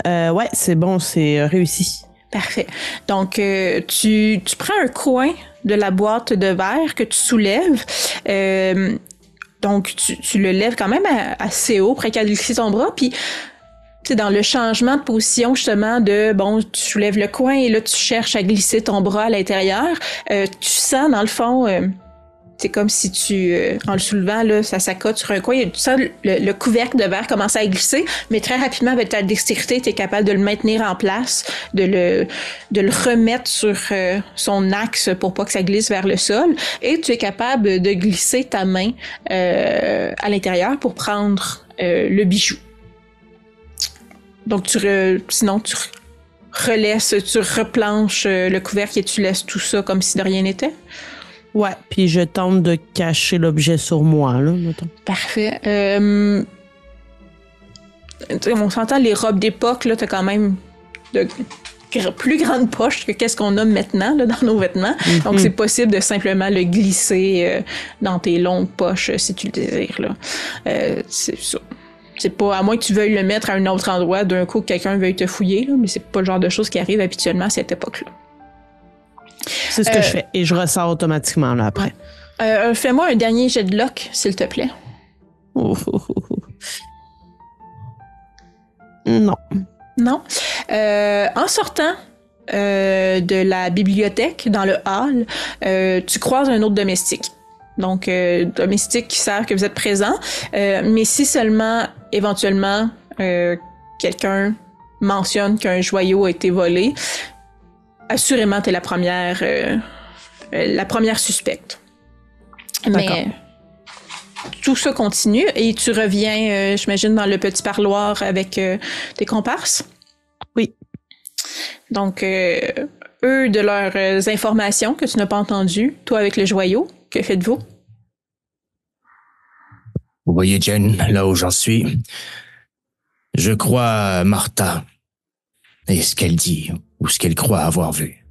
Ouais, c'est bon, c'est réussi. Parfait. Donc, tu prends un coin de la boîte de verre que tu soulèves. Donc, tu le lèves quand même assez haut, près qu'à glisser ton bras, puis dans le changement de position, justement, tu soulèves le coin et là, tu cherches à glisser ton bras à l'intérieur. Tu sens, dans le fond, c'est comme si en le soulevant, là, ça s'accote sur un coin. Tu sens le couvercle de verre commencer à glisser, mais très rapidement, avec ta dextérité, tu es capable de le maintenir en place, de le remettre sur son axe pour pas que ça glisse vers le sol. Et tu es capable de glisser ta main à l'intérieur pour prendre le bijou. Donc, sinon, tu relaisses, tu replanches le couvercle et tu laisses tout ça comme si de rien n'était? Ouais, puis je tente de cacher l'objet sur moi, là, mettons. Parfait. On s'entend, les robes d'époque, là, t'as quand même de plus grandes poches que qu'est-ce qu'on a maintenant, là, dans nos vêtements. Mm-hmm. Donc, c'est possible de simplement le glisser dans tes longues poches, si tu le désires, là. C'est ça. C'est pas, à moins que tu veuilles le mettre à un autre endroit, d'un coup que quelqu'un veuille te fouiller, là, mais c'est pas le genre de choses qui arrive habituellement à cette époque-là. C'est ce que je fais, et je ressors automatiquement là après. Fais-moi un dernier jet de lock, s'il te plaît. Non. Non. En sortant de la bibliothèque, dans le hall, tu croises un autre domestique. Donc, domestiques qui savent que vous êtes présent, mais si seulement, éventuellement, quelqu'un mentionne qu'un joyau a été volé, assurément, t'es la première suspecte. D'accord. Mais tout ça continue et tu reviens, j'imagine, dans le petit parloir avec tes comparses? Oui. Donc, eux, de leurs informations que tu n'as pas entendues, toi avec le joyau, que faites-vous? Vous voyez, Jen, là où j'en suis, je crois à Martha et ce qu'elle dit ou ce qu'elle croit avoir vu.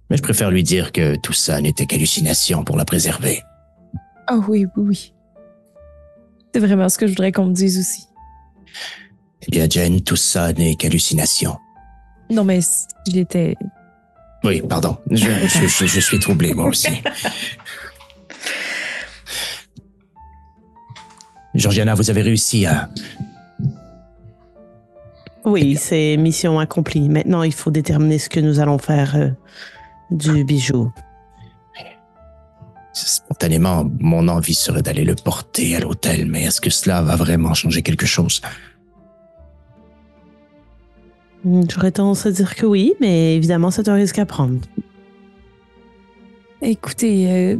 Mais je préfère lui dire que tout ça n'était qu'hallucination pour la préserver. Ah oui. C'est vraiment ce que je voudrais qu'on me dise aussi. Eh bien, Jen, tout ça n'est qu'hallucination. Non, mais j'étais... Oui, pardon. Je suis troublé, moi aussi. Georgiana, vous avez réussi à... Oui, c'est mission accomplie. Maintenant, il faut déterminer ce que nous allons faire du bijou. Spontanément, mon envie serait d'aller le porter à l'hôtel, mais est-ce que cela va vraiment changer quelque chose? J'aurais tendance à dire que oui, mais évidemment, c'est un risque à prendre. Écoutez,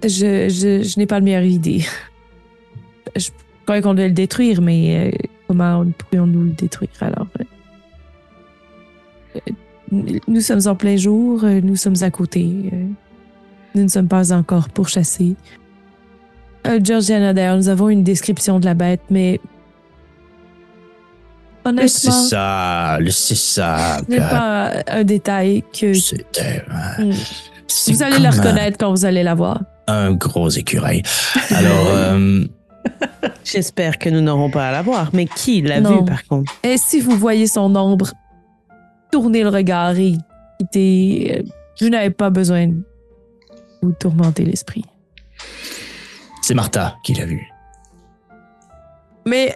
je n'ai pas la meilleure idée. Je crois qu'on doit le détruire, mais comment pourrions-nous le détruire alors? Nous sommes en plein jour, nous sommes à côté. Nous ne sommes pas encore pourchassés. Georgiana, d'ailleurs, nous avons une description de la bête, mais honnêtement, c'est ça. ce n'est pas un détail que... C'était... Vous allez la reconnaître quand vous allez la voir. Un gros écureuil. Alors... J'espère que nous n'aurons pas à la voir, mais qui l'a vu par contre? Et si vous voyez son ombre, tournez le regard et Je n'avais pas besoin de vous tourmenter l'esprit. C'est Martha qui l'a vu. Mais,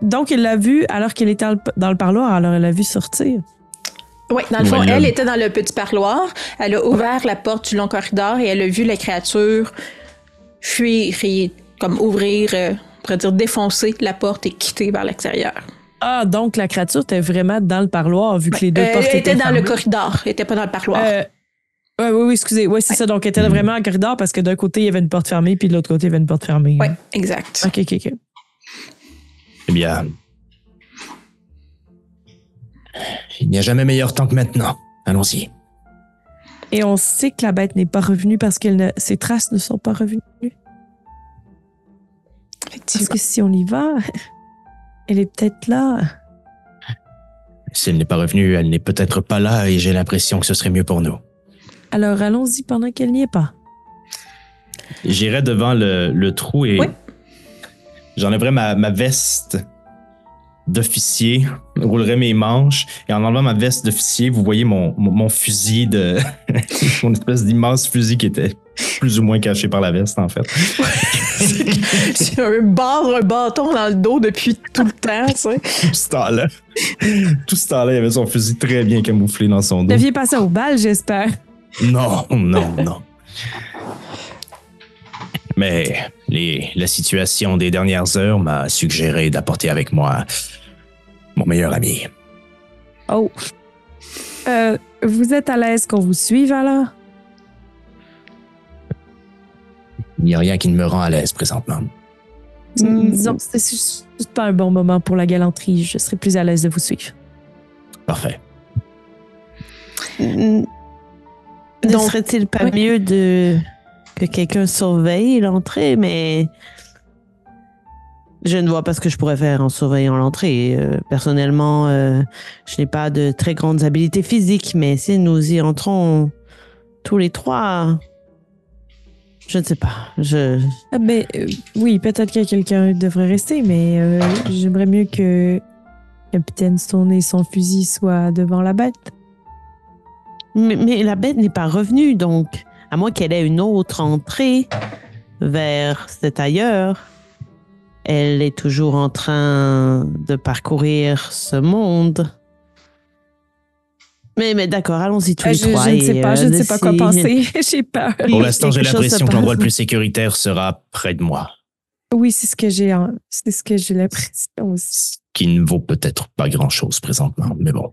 donc, elle l'a vu alors qu'elle était dans le parloir, alors elle l'a vu sortir. Oui, dans le fond, Ouais, elle était dans le petit parloir. Elle a ouvert la porte du long corridor et elle a vu la créature fuir et comme ouvrir, on pourrait dire défoncer la porte et quitter vers l'extérieur. Ah, donc la créature était vraiment dans le parloir, vu que les deux portes Elle étaient était dans fermées. le corridor, elle était pas dans le parloir. Oui, excusez. Oui, c'est ça. Donc, elle était vraiment en corridor parce que d'un côté, il y avait une porte fermée, puis de l'autre côté, il y avait une porte fermée. Oui, exact. OK. Eh bien, il n'y a jamais meilleur temps que maintenant. Allons-y. Et on sait que la bête n'est pas revenue parce que ses traces ne sont pas revenues. Parce Effectivement. que si on y va, elle est peut-être là. Si elle n'est pas revenue, elle n'est peut-être pas là et j'ai l'impression que ce serait mieux pour nous. Alors, allons-y pendant qu'elle n'y est pas. J'irai devant le trou et Oui. j'enlèverai ma veste d'officier, roulerai mes manches et en enlevant ma veste d'officier, vous voyez mon fusil mon espèce d'immense fusil qui était plus ou moins caché par la veste en fait. C'est un bâton dans le dos depuis tout le temps, tu sais. Tout ce temps-là, il avait son fusil très bien camouflé dans son Vous dos. deviez passer au bal, j'espère. Non. Mais la situation des dernières heures m'a suggéré d'apporter avec moi mon meilleur ami. Oh. Vous êtes à l'aise qu'on vous suive, alors? Il n'y a rien qui ne me rend à l'aise présentement. Disons que c'est juste pas un bon moment pour la galanterie. Je serais plus à l'aise de vous suivre. Parfait. Ne Donc, serait-il pas oui. mieux que quelqu'un surveille l'entrée, mais je ne vois pas ce que je pourrais faire en surveillant l'entrée. Personnellement, je n'ai pas de très grandes habiletés physiques, mais si nous y entrons tous les trois, je ne sais pas. Oui, peut-être que quelqu'un devrait rester, mais j'aimerais mieux que Capitaine Stone et son fusil soient devant la bête. Mais la bête n'est pas revenue, donc, à moins qu'elle ait une autre entrée vers cet ailleurs, elle est toujours en train de parcourir ce monde. Mais d'accord, allons-y tous les trois. Je ne sais pas quoi penser. J'ai peur. Pour l'instant, j'ai quelque chose l'impression se que l'endroit passe. le plus sécuritaire sera près de moi. Oui, c'est ce que j'ai l'impression aussi. Ce qui ne vaut peut-être pas grand-chose présentement, mais bon.